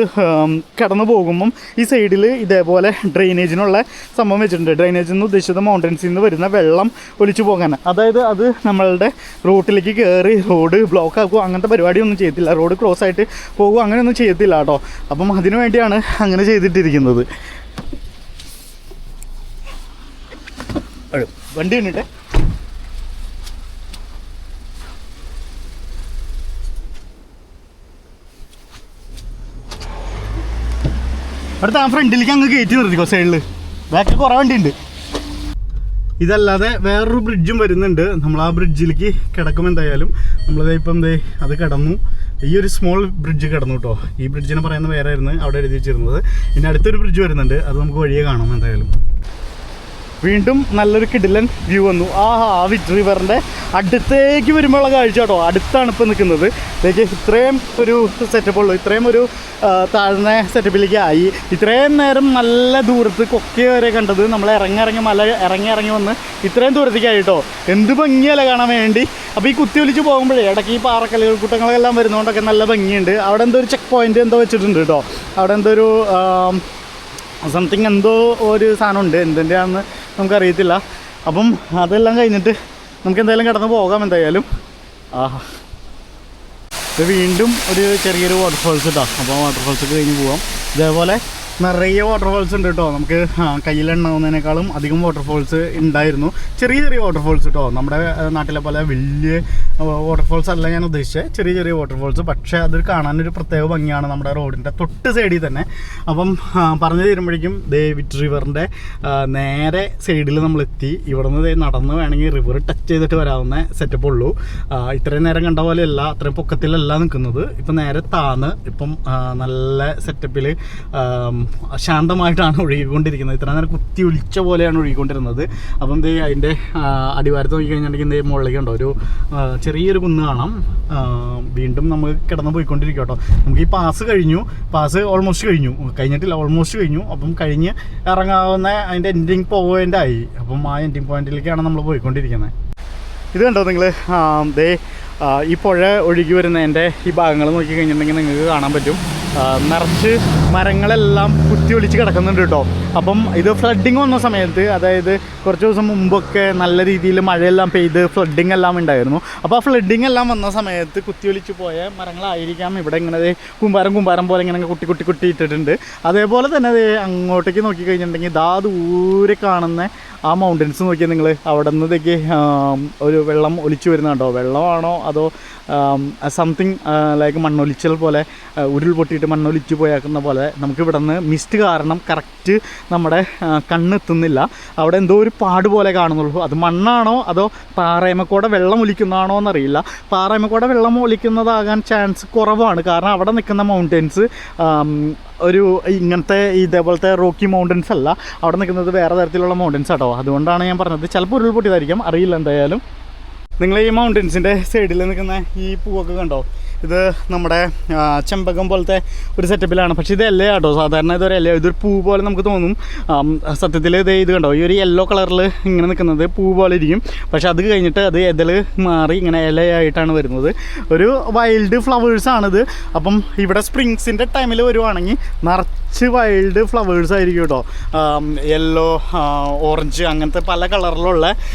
Speaker 1: കടന്നു പോകുമ്പം ഈ സൈഡിൽ ഇതേപോലെ ഡ്രെയിനേജിനുള്ള സംഭവം വെച്ചിട്ടുണ്ട്. ഡ്രെയിനേജ് എന്ന് ഉദ്ദേശിച്ചത് മൗണ്ടൻസിൽ നിന്ന് വരുന്ന വെള്ളം ഒലിച്ചു പോകാൻ. അതായത് അത് നമ്മളുടെ റോട്ടിലേക്ക് കയറി റോഡ് ബ്ലോക്ക് ആക്കുക അങ്ങനത്തെ പരിപാടിയൊന്നും ചെയ്യത്തില്ല, റോഡ് ക്രോസ് ആയിട്ട് പോകുക അങ്ങനെയൊന്നും ചെയ്യത്തില്ല കേട്ടോ. അപ്പം അതിനു വേണ്ടിയാണ് അങ്ങനെ ചെയ്തിട്ടിരിക്കുന്നത്. വണ്ടി കണ്ടിട്ടെ അടുത്ത ആ ഫ്രണ്ടിലേക്ക് അങ്ങ് കയറ്റി നിർത്തിക്കോ, സൈഡിൽ ബാക്കിൽ കുറേ വണ്ടിയുണ്ട്. ഇതല്ലാതെ വേറൊരു ബ്രിഡ്ജും വരുന്നുണ്ട്. നമ്മൾ ആ ബ്രിഡ്ജിലേക്ക് കിടക്കും. എന്തായാലും നമ്മളിപ്പം അത് കിടന്നു. ഈ ഒരു സ്മോൾ ബ്രിഡ്ജ് കിടന്നു കേട്ടോ. ഈ ബ്രിഡ്ജിനെ പറയുന്ന പേരായിരുന്നു അവിടെ എഴുതി വെച്ചിരുന്നത്. ഇനി അടുത്തൊരു ബ്രിഡ്ജ് വരുന്നുണ്ട്, അത് നമുക്ക് വഴിയെ കാണാം. എന്തായാലും വീണ്ടും നല്ലൊരു കിടിലൻ വ്യൂ വന്നു. ആ വിറ്റ് റിവറിൻ്റെ അടുത്തേക്ക് വരുമ്പോഴുള്ള കാഴ്ച കേട്ടോ. അടുത്താണ് ഇപ്പോൾ നിൽക്കുന്നത്. ഇതൊക്കെ ഇത്രയും ഒരു സെറ്റപ്പ് ഉള്ളൂ, ഇത്രയും ഒരു താഴ്ന്ന സെറ്റപ്പിലേക്ക് ആയി. ഇത്രയും നേരം നല്ല ദൂരത്ത് കൊക്കെ വരെ കണ്ടത്, നമ്മൾ ഇറങ്ങി വന്ന് ഇത്രയും ദൂരത്തേക്കായി കേട്ടോ. എന്ത് ഭംഗിയല്ല കാണാൻ വേണ്ടി. അപ്പോൾ ഈ കുത്തി ഒലിച്ച് പോകുമ്പോഴേ ഇടയ്ക്ക് ഈ പാറക്കല്ലുകൾ കൂട്ടങ്ങളെല്ലാം വരുന്നതുകൊണ്ടൊക്കെ നല്ല ഭംഗിയുണ്ട്. അവിടെ എന്തോ ഒരു ചെക്ക് പോയിൻ്റ് എന്തോ വെച്ചിട്ടുണ്ട് കേട്ടോ. അവിടെ എന്തോ ഒരു സംതിങ് എന്തോ ഒരു സാധനമുണ്ട്, എന്തിൻ്റെയാണെന്ന് നമുക്കറിയത്തില്ല. അപ്പം അതെല്ലാം കഴിഞ്ഞിട്ട് നമുക്ക് എന്തായാലും കടന്ന് പോകാം. എന്തായാലും ഇത് വീണ്ടും ഒരു ചെറിയൊരു വാട്ടർഫോൾസ് കേട്ടോ. അപ്പോൾ വാട്ടർഫോൾസൊക്കെ കഴിഞ്ഞ് പോകാം. ഇതേപോലെ നിറയെ വാട്ടർഫോൾസ് ഉണ്ട് കേട്ടോ. നമുക്ക് കയ്യിലെണ്ണാവുന്നതിനേക്കാളും അധികം വാട്ടർഫോൾസ് ഉണ്ടായിരുന്നു. ചെറിയ ചെറിയ വാട്ടർഫോൾസ് കേട്ടോ. നമ്മുടെ നാട്ടിലെ പോലെ വലിയ വാട്ടർഫോൾസ് അല്ല ഞാൻ ഉദ്ദേശിച്ചത്, ചെറിയ ചെറിയ വാട്ടർഫോൾസ്. പക്ഷേ അതൊരു കാണാനൊരു പ്രത്യേക ഭംഗിയാണ് നമ്മുടെ റോഡിൻ്റെ തൊട്ട് സൈഡിൽ തന്നെ. അപ്പം പറഞ്ഞു തരുമ്പോഴേക്കും വിറ്റ് റിവറിൻ്റെ നേരെ സൈഡിൽ നമ്മളെത്തി. ഇവിടെ നിന്ന് നടന്ന് വേണമെങ്കിൽ റിവർ ടച്ച് ചെയ്തിട്ട് വരാവുന്ന സെറ്റപ്പ് ഉള്ളൂ. ഇത്രയും നേരം കണ്ട പോലെയല്ല, അത്രയും പൊക്കത്തിലല്ല നിൽക്കുന്നത്. ഇപ്പം നേരെ താന്ന് ഇപ്പം നല്ല സെറ്റപ്പിൽ ശാന്തമായിട്ടാണ് ഒഴുകിക്കൊണ്ടിരിക്കുന്നത്. ഇത്ര നേരം കുത്തി ഒലിച്ച പോലെയാണ് ഒഴുകിക്കൊണ്ടിരുന്നത്. അപ്പം അതിൻ്റെ അടിവാരത്ത് നോക്കി കഴിഞ്ഞിട്ടുണ്ടെങ്കിൽ മുകളിലേക്ക് ഉണ്ടോ ഒരു ചെറിയൊരു കുന്ന് കാണാം. വീണ്ടും നമുക്ക് കിടന്ന് പോയിക്കൊണ്ടിരിക്കും കേട്ടോ. നമുക്ക് ഈ പാസ് ഓൾമോസ്റ്റ് കഴിഞ്ഞിട്ടില്ല, ഓൾമോസ്റ്റ് കഴിഞ്ഞു. അപ്പം കഴിഞ്ഞ് ഇറങ്ങാവുന്ന അതിൻ്റെ എൻഡിങ് പോയിൻ്റ് ആയി. അപ്പം ആ എൻഡിങ് പോയിന്റിലേക്കാണ് നമ്മൾ പോയിക്കൊണ്ടിരിക്കുന്നത്. ഇത് കണ്ടോ നിങ്ങൾ, ദേ ഈ പുഴ ഒഴുകി വരുന്നതിൻ്റെ ഈ ഭാഗങ്ങൾ നോക്കി കഴിഞ്ഞിട്ടുണ്ടെങ്കിൽ നിങ്ങൾക്ക് കാണാൻ പറ്റും. നിറച്ച് മരങ്ങളെല്ലാം കുത്തി ഒലിച്ച് കിടക്കുന്നുണ്ട് കേട്ടോ. അപ്പം ഇത് ഫ്ലഡിങ് വന്ന സമയത്ത്, അതായത് കുറച്ച് ദിവസം മുമ്പൊക്കെ നല്ല രീതിയിൽ മഴയെല്ലാം പെയ്ത് ഫ്ലഡിങ് എല്ലാം ഉണ്ടായിരുന്നു. അപ്പോൾ ആ ഫ്ലഡിങ് എല്ലാം വന്ന സമയത്ത് കുത്തി ഒലിച്ച് പോയ മരങ്ങളായിരിക്കാം ഇവിടെ ഇങ്ങനെ കുമ്പാരം പോലെ ഇങ്ങനെ കുട്ടി ഇട്ടിട്ടുണ്ട്. അതേപോലെ തന്നെ അങ്ങോട്ടേക്ക് നോക്കി കഴിഞ്ഞിട്ടുണ്ടെങ്കിൽ ദൂരെ കാണുന്ന ആ മൗണ്ടൻസ് നോക്കിയാൽ നിങ്ങൾ, അവിടെ നിന്നേക്ക് ഒരു വെള്ളം ഒലിച്ചു വരുന്നുണ്ടോ? വെള്ളമാണോ അതോ സംതിങ് ലൈക്ക് മണ്ണൊലിച്ചൽ പോലെ, ഉരുൾപൊട്ടിയിട്ട് മണ്ണൊലിച്ച് പോയാക്കുന്ന പോലെ നമുക്ക് ഇവിടെ നിന്ന് മിസ്റ്റ് കാരണം കറക്റ്റ് നമ്മുടെ കണ്ണെത്തുന്നില്ല. അവിടെ എന്തോ ഒരു പാട് പോലെ കാണുന്നുള്ളൂ. അത് മണ്ണാണോ അതോ പാറയമക്കൂടെ വെള്ളം ഒലിക്കുന്നതാണോ എന്നറിയില്ല. പാറയമക്കൂടെ വെള്ളം ഒലിക്കുന്നതാകാൻ ചാൻസ് കുറവാണ്. കാരണം അവിടെ നിൽക്കുന്ന മൗണ്ടൻസ് ഒരു ഇങ്ങനത്തെ ഇതേപോലത്തെ റോക്കി മൗണ്ടൻസ് അല്ല, അവിടെ നിൽക്കുന്നത് വേറെ തരത്തിലുള്ള മൗണ്ടൻസ് ആട്ടോ. അതുകൊണ്ടാണ് ഞാൻ പറഞ്ഞത്. ചിലപ്പോൾ ഉരുൾപൊട്ടിയതായിരിക്കും, അറിയില്ല. എന്തായാലും നിങ്ങൾ ഈ മൗണ്ടൻസിൻ്റെ സൈഡിൽ നിൽക്കുന്ന ഈ പൂവൊക്കെ കണ്ടോ? ഇത് നമ്മുടെ ചെമ്പകം പോലത്തെ ഒരു സെറ്റപ്പിലാണ്. പക്ഷേ ഇത് ഇല കേട്ടോ. സാധാരണ ഇതൊരു ഇല, ഇതൊരു പൂ പോലെ നമുക്ക് തോന്നും. സത്യത്തിൽ ഇത് കണ്ടോ, ഈ ഒരു യെല്ലോ കളറിൽ ഇങ്ങനെ നിൽക്കുന്നത് പൂ പോലെ ഇരിക്കും. പക്ഷേ അത് കഴിഞ്ഞിട്ട് അത് ഇതൾ മാറി ഇങ്ങനെ ഇലയായിട്ടാണ് വരുന്നത്. ഒരു വൈൽഡ് ഫ്ലവേഴ്സാണിത്. അപ്പം ഇവിടെ സ്പ്രിങ്സിൻ്റെ ടൈമിൽ വരുവാണെങ്കിൽ നിറച്ച് വൈൽഡ് ഫ്ലവേഴ്സ് ആയിരിക്കും കേട്ടോ. യെല്ലോ, ഓറഞ്ച്, അങ്ങനത്തെ പല കളറിലുള്ള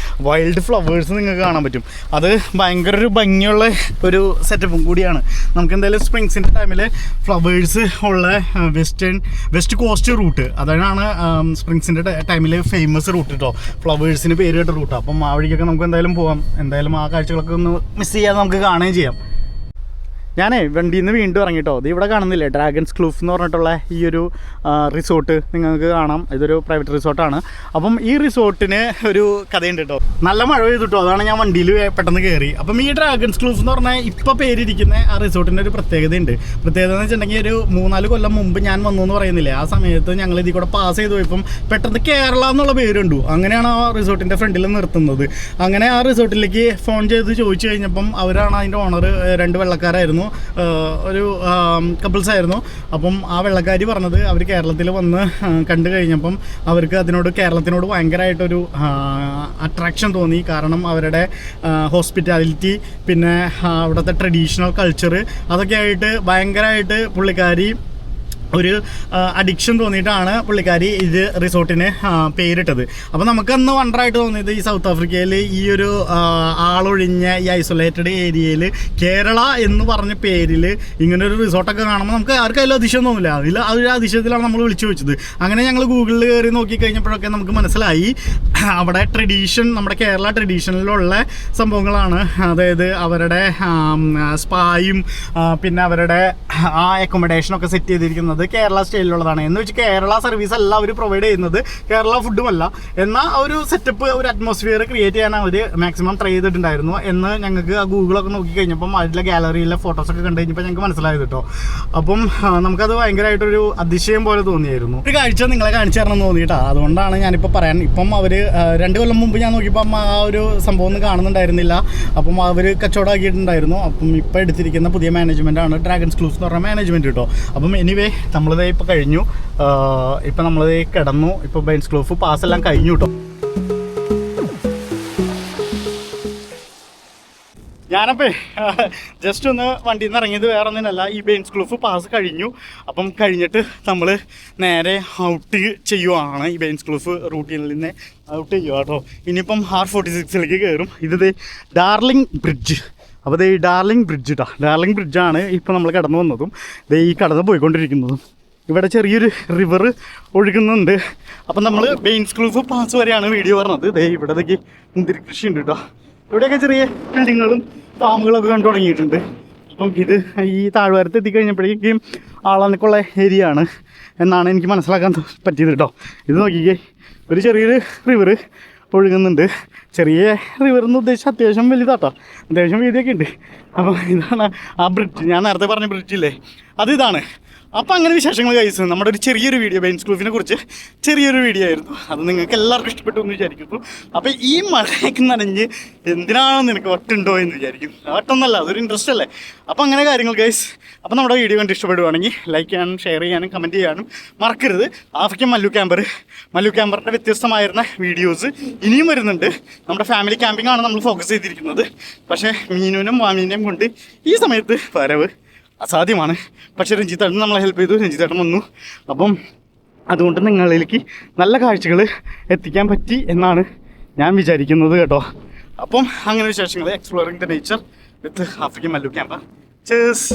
Speaker 1: വൈൽഡ് ഫ്ലവേഴ്സ് നിങ്ങൾക്ക് കാണാൻ പറ്റും. അത് ഭയങ്കര ഒരു ഭംഗിയുള്ള ഒരു സെറ്റപ്പും കൂടിയാണ്. നമുക്ക് എന്തായാലും സ്പ്രിങ്സിൻ്റെ ടൈമിൽ ഫ്ലവേഴ്സ് ഉള്ള വെസ്റ്റ് കോസ്റ്റ് റൂട്ട്, അതാണ് സ്പ്രിങ്സിൻ്റെ ടൈമിൽ ഫേമസ് റൂട്ട് കേട്ടോ. ഫ്ലവേഴ്സിന് പേര് കേട്ട റൂട്ട്. അപ്പം ആ വഴിക്കൊക്കെ നമുക്ക് എന്തായാലും പോകാം. എന്തായാലും ആ കാഴ്ചകളൊക്കെ ഒന്ന് മിസ് ചെയ്യാതെ നമുക്ക് കാണുകയും ചെയ്യാം. ഞാനേ വണ്ടിയിൽ നിന്ന് വീണ്ടും ഇറങ്ങിട്ടോ. ഇത് ഇവിടെ കാണുന്നില്ലേ, ഡ്രാഗൺസ് ക്ലൂഫ് എന്ന് പറഞ്ഞിട്ടുള്ള ഈ ഒരു റിസോർട്ട് നിങ്ങൾക്ക് കാണാം. ഇതൊരു പ്രൈവറ്റ് റിസോർട്ടാണ്. അപ്പം ഈ റിസോർട്ടിന് ഒരു കഥയുണ്ട് കേട്ടോ. നല്ല മഴ പെയ്തിട്ടോ, അതാണ് ഞാൻ വണ്ടിയിൽ പെട്ടെന്ന് കയറി. അപ്പം ഈ ഡ്രാഗൺസ് ക്ലൂഫ് എന്ന് പറഞ്ഞാൽ ഇപ്പോൾ പേരിരിക്കുന്ന ആ റിസോർട്ടിൻ്റെ ഒരു പ്രത്യേകതയുണ്ട്. പ്രത്യേകത എന്ന് വെച്ചിട്ടുണ്ടെങ്കിൽ ഒരു 3-4 കൊല്ലം മുമ്പ് ഞാൻ വന്നു എന്ന് പറയുന്നില്ലേ, ആ സമയത്ത് ഞങ്ങൾ ഇതിൽ കൂടെ പാസ് ചെയ്ത് പോയപ്പം പെട്ടെന്ന് കേരള എന്നുള്ള പേരുണ്ടു. അങ്ങനെയാണ് ആ റിസോർട്ടിൻ്റെ ഫ്രണ്ടിൽ നിർത്തുന്നത്. അങ്ങനെ ആ റിസോർട്ടിലേക്ക് ഫോൺ ചെയ്ത് ചോദിച്ചു കഴിഞ്ഞപ്പം അവരാണ് അതിൻ്റെ ഓണർ. 2 വെള്ളക്കാരായിരുന്നു, ഒരു കപ്പിൾസ് ആയിരുന്നു. അപ്പം ആ വെള്ളക്കാരി പറഞ്ഞത് അവർ കേരളത്തിൽ വന്ന് കണ്ടു കഴിഞ്ഞപ്പം അവർക്ക് കേരളത്തിനോട് ഭയങ്കരമായിട്ടൊരു അട്രാക്ഷൻ തോന്നി. കാരണം അവരുടെ ഹോസ്പിറ്റാലിറ്റി, പിന്നെ അവിടുത്തെ ട്രഡീഷണൽ കൾച്ചർ, അതൊക്കെ ആയിട്ട് ഭയങ്കരമായിട്ട് പുള്ളിക്കാരി ഒരു അഡിക്ഷൻ തോന്നിയിട്ടാണ് പുള്ളിക്കാരി ഇത് റിസോർട്ടിന് പേരിട്ടത്. അപ്പോൾ നമുക്കന്ന് വണ്ടറായിട്ട് തോന്നിയത് ഈ സൗത്ത് ആഫ്രിക്കയിൽ ഈ ഒരു ആളൊഴിഞ്ഞ ഈ ഐസൊലേറ്റഡ് ഏരിയയിൽ കേരള എന്ന് പറഞ്ഞ പേരിൽ ഇങ്ങനൊരു റിസോർട്ടൊക്കെ കാണുമ്പോൾ നമുക്ക് ആർക്കും അതിശയം തോന്നില്ല. ആ ഒരു അതിശയത്തിലാണ് നമ്മൾ വിളിച്ചു ചോദിച്ചത്. അങ്ങനെ ഞങ്ങൾ ഗൂഗിളിൽ കയറി നോക്കിക്കഴിഞ്ഞപ്പോഴൊക്കെ നമുക്ക് മനസ്സിലായി അവിടെ നമ്മുടെ കേരള ട്രഡീഷനിലുള്ള സംഭവങ്ങളാണ്. അതായത് അവരുടെ സ്പായും പിന്നെ അവരുടെ ആ അക്കോമഡേഷനൊക്കെ സെറ്റ് ചെയ്തിരിക്കുന്നത് കേരള സ്റ്റൈലിലുള്ളതാണ്. എന്ന് വെച്ച് കേരള സർവീസ് അല്ല അവർ പ്രൊവൈഡ് ചെയ്യുന്നത്, കേരള ഫുഡും അല്ല. എന്നാൽ ഒരു സെറ്റപ്പ്, ഒരു അറ്റ്മോസ്ഫിയർ ക്രിയേറ്റ് ചെയ്യാൻ അവർ മാക്സിമം ട്രൈ ചെയ്തിട്ടുണ്ടായിരുന്നു എന്ന് ഞങ്ങൾക്ക് ആ ഗൂഗിളൊക്കെ നോക്കി കഴിഞ്ഞപ്പം അതിലെ ഗാലറിയിലെ ഫോട്ടോസൊക്കെ കണ്ടു കഴിഞ്ഞപ്പോൾ ഞങ്ങൾക്ക് മനസ്സിലായത് കേട്ടോ. അപ്പം നമുക്കത് ഭയങ്കരമായിട്ടൊരു അതിശയം പോലെ തോന്നിയായിരുന്നു. ഒരു കാഴ്ച നിങ്ങളെ കാണിച്ചു തരണം എന്ന് തോന്നിയിട്ടാണ്. അതുകൊണ്ടാണ് ഞാനിപ്പോൾ പറയാൻ. ഇപ്പം അവർ 2 കൊല്ലം മുമ്പ് ഞാൻ നോക്കിയപ്പം ആ ഒരു സംഭവം ഒന്നും കാണുന്നുണ്ടായിരുന്നില്ല. അപ്പം അവർ കച്ചവടമാക്കിയിട്ടുണ്ടായിരുന്നു. അപ്പം ഇപ്പോൾ എടുത്തിരിക്കുന്ന പുതിയ മാനേജ്മെൻറ്റാണ് ഡ്രാഗൺസ് ക്ലൂസ് എന്ന് പറഞ്ഞ മാനേജ്മെൻറ്റ് കേട്ടോ. അപ്പം എനിവേ നമ്മളിതേ ഇപ്പോൾ കഴിഞ്ഞു. ഇപ്പം നമ്മളിതേ കിടന്നു. ഇപ്പോൾ ബെയിൻസ് ക്ലൂഫ് പാസ് എല്ലാം കഴിഞ്ഞു കേട്ടോ. ഞാനപ്പോൾ ജസ്റ്റ് ഒന്ന് വണ്ടിയിൽ നിന്ന് ഇറങ്ങിയത് വേറെ ഒന്നിനല്ല, ഈ ബെയിൻസ് ക്ലൂഫ് പാസ് കഴിഞ്ഞു. അപ്പം കഴിഞ്ഞിട്ട് നമ്മൾ നേരെ ഔട്ട് ചെയ്യുവാണ്. ഈ ബെയിൻസ് ക്ലൂഫ് റൂട്ടിൽ നിന്ന് ഔട്ട് ചെയ്യുക കേട്ടോ. ഇനിയിപ്പം R46 കയറും. ഇത് ഡാർലിംഗ് ബ്രിഡ്ജ്. അപ്പോൾ ഈ ഡാർലിംഗ് ബ്രിഡ്ജ് കേട്ടോ. ഡാർലിംഗ് ബ്രിഡ്ജാണ് ഇപ്പോൾ നമ്മൾ കടന്നു വന്നതും ഈ കടന്ന് പോയിക്കൊണ്ടിരിക്കുന്നതും. ഇവിടെ ചെറിയൊരു റിവർ ഒഴുകുന്നുണ്ട്. അപ്പം നമ്മൾ ബെയിൻസ് ക്ലൂഫ് പാസ് വരെയാണ് വീഡിയോ പറഞ്ഞത്. ഇവിടത്തേക്ക് മുന്തിരി കൃഷി ഉണ്ട് കേട്ടോ. ഇവിടെയൊക്കെ ചെറിയ ബിൽഡിങ്ങുകളും ഫാമുകളൊക്കെ കണ്ടു തുടങ്ങിയിട്ടുണ്ട്. അപ്പം ഇത് ഈ താഴ്വാരത്ത് എത്തിക്കഴിഞ്ഞപ്പോഴേക്കും ആളെന്നൊക്കെയുള്ള ഏരിയ ആണ് എന്നാണ് എനിക്ക് മനസ്സിലാക്കാൻ പറ്റിയത് കേട്ടോ. ഇത് നോക്കിക്കേ, ഒരു ചെറിയൊരു റിവർ ഒഴുകുന്നുണ്ട്. ചെറിയ റിവർ എന്ന് ഉദ്ദേശിച്ച് അത്യാവശ്യം വലുതാട്ടോ, അത്യാവശ്യം വീതിയൊക്കെ ഉണ്ട്. അപ്പോൾ ഇതാണ് ആ ബ്രിഡ്ജ്. ഞാൻ നേരത്തെ പറഞ്ഞ ബ്രിഡ്ജില്ലേ, അതിതാണ്. അപ്പോൾ അങ്ങനെ വിശേഷങ്ങൾ കഴിച്ചു. നമ്മുടെ ഒരു ചെറിയൊരു വീഡിയോ ബെയിൻസ് ക്ലൂഫിനെ കുറിച്ച് ചെറിയൊരു വീഡിയോ ആയിരുന്നു. അത് നിങ്ങൾക്ക് എല്ലാവർക്കും ഇഷ്ടപ്പെട്ടു എന്ന് വിചാരിക്കുന്നു. അപ്പോൾ ഈ മഴയൊക്കെ നനഞ്ഞ് എന്തിനാണോ നിനക്ക് വട്ടുണ്ടോ എന്ന് വിചാരിക്കും. വട്ടൊന്നല്ല, അതൊരു ഇൻട്രസ്റ്റ് അല്ലേ. അപ്പോൾ അങ്ങനെ കാര്യങ്ങൾ ഗൈസ്. അപ്പോൾ നമ്മുടെ വീഡിയോ കണ്ട് ഇഷ്ടപ്പെടുവാണെങ്കിൽ ലൈക്ക് ചെയ്യാനും ഷെയർ ചെയ്യാനും കമൻറ്റ് ചെയ്യാനും മറക്കരുത്. ആഫ്രിക്കൻ മല്ലു ക്യാമ്പറിൻ്റെ വ്യത്യസ്തമായിരുന്ന വീഡിയോസ് ഇനിയും വരുന്നുണ്ട്. നമ്മുടെ ഫാമിലി ക്യാമ്പിംഗ് ആണ് നമ്മൾ ഫോക്കസ് ചെയ്തിരിക്കുന്നത്. പക്ഷേ മീനുവിനും വാമീനെയും കൊണ്ട് ഈ സമയത്ത് വരവ് അസാധ്യമാണ്. പക്ഷേ രഞ്ജിത്തേട്ടൻ നമ്മളെ ഹെൽപ്പ് ചെയ്തു, രഞ്ജിത്തേട്ടൻ വന്നു. അപ്പം അതുകൊണ്ട് നിങ്ങളിലേക്ക് നല്ല കാഴ്ചകൾ എത്തിക്കാൻ പറ്റി എന്നാണ് ഞാൻ വിചാരിക്കുന്നത് കേട്ടോ. അപ്പം അങ്ങനെ വിശേഷങ്ങൾ exploring the nature with African Mallu camp. Chairs.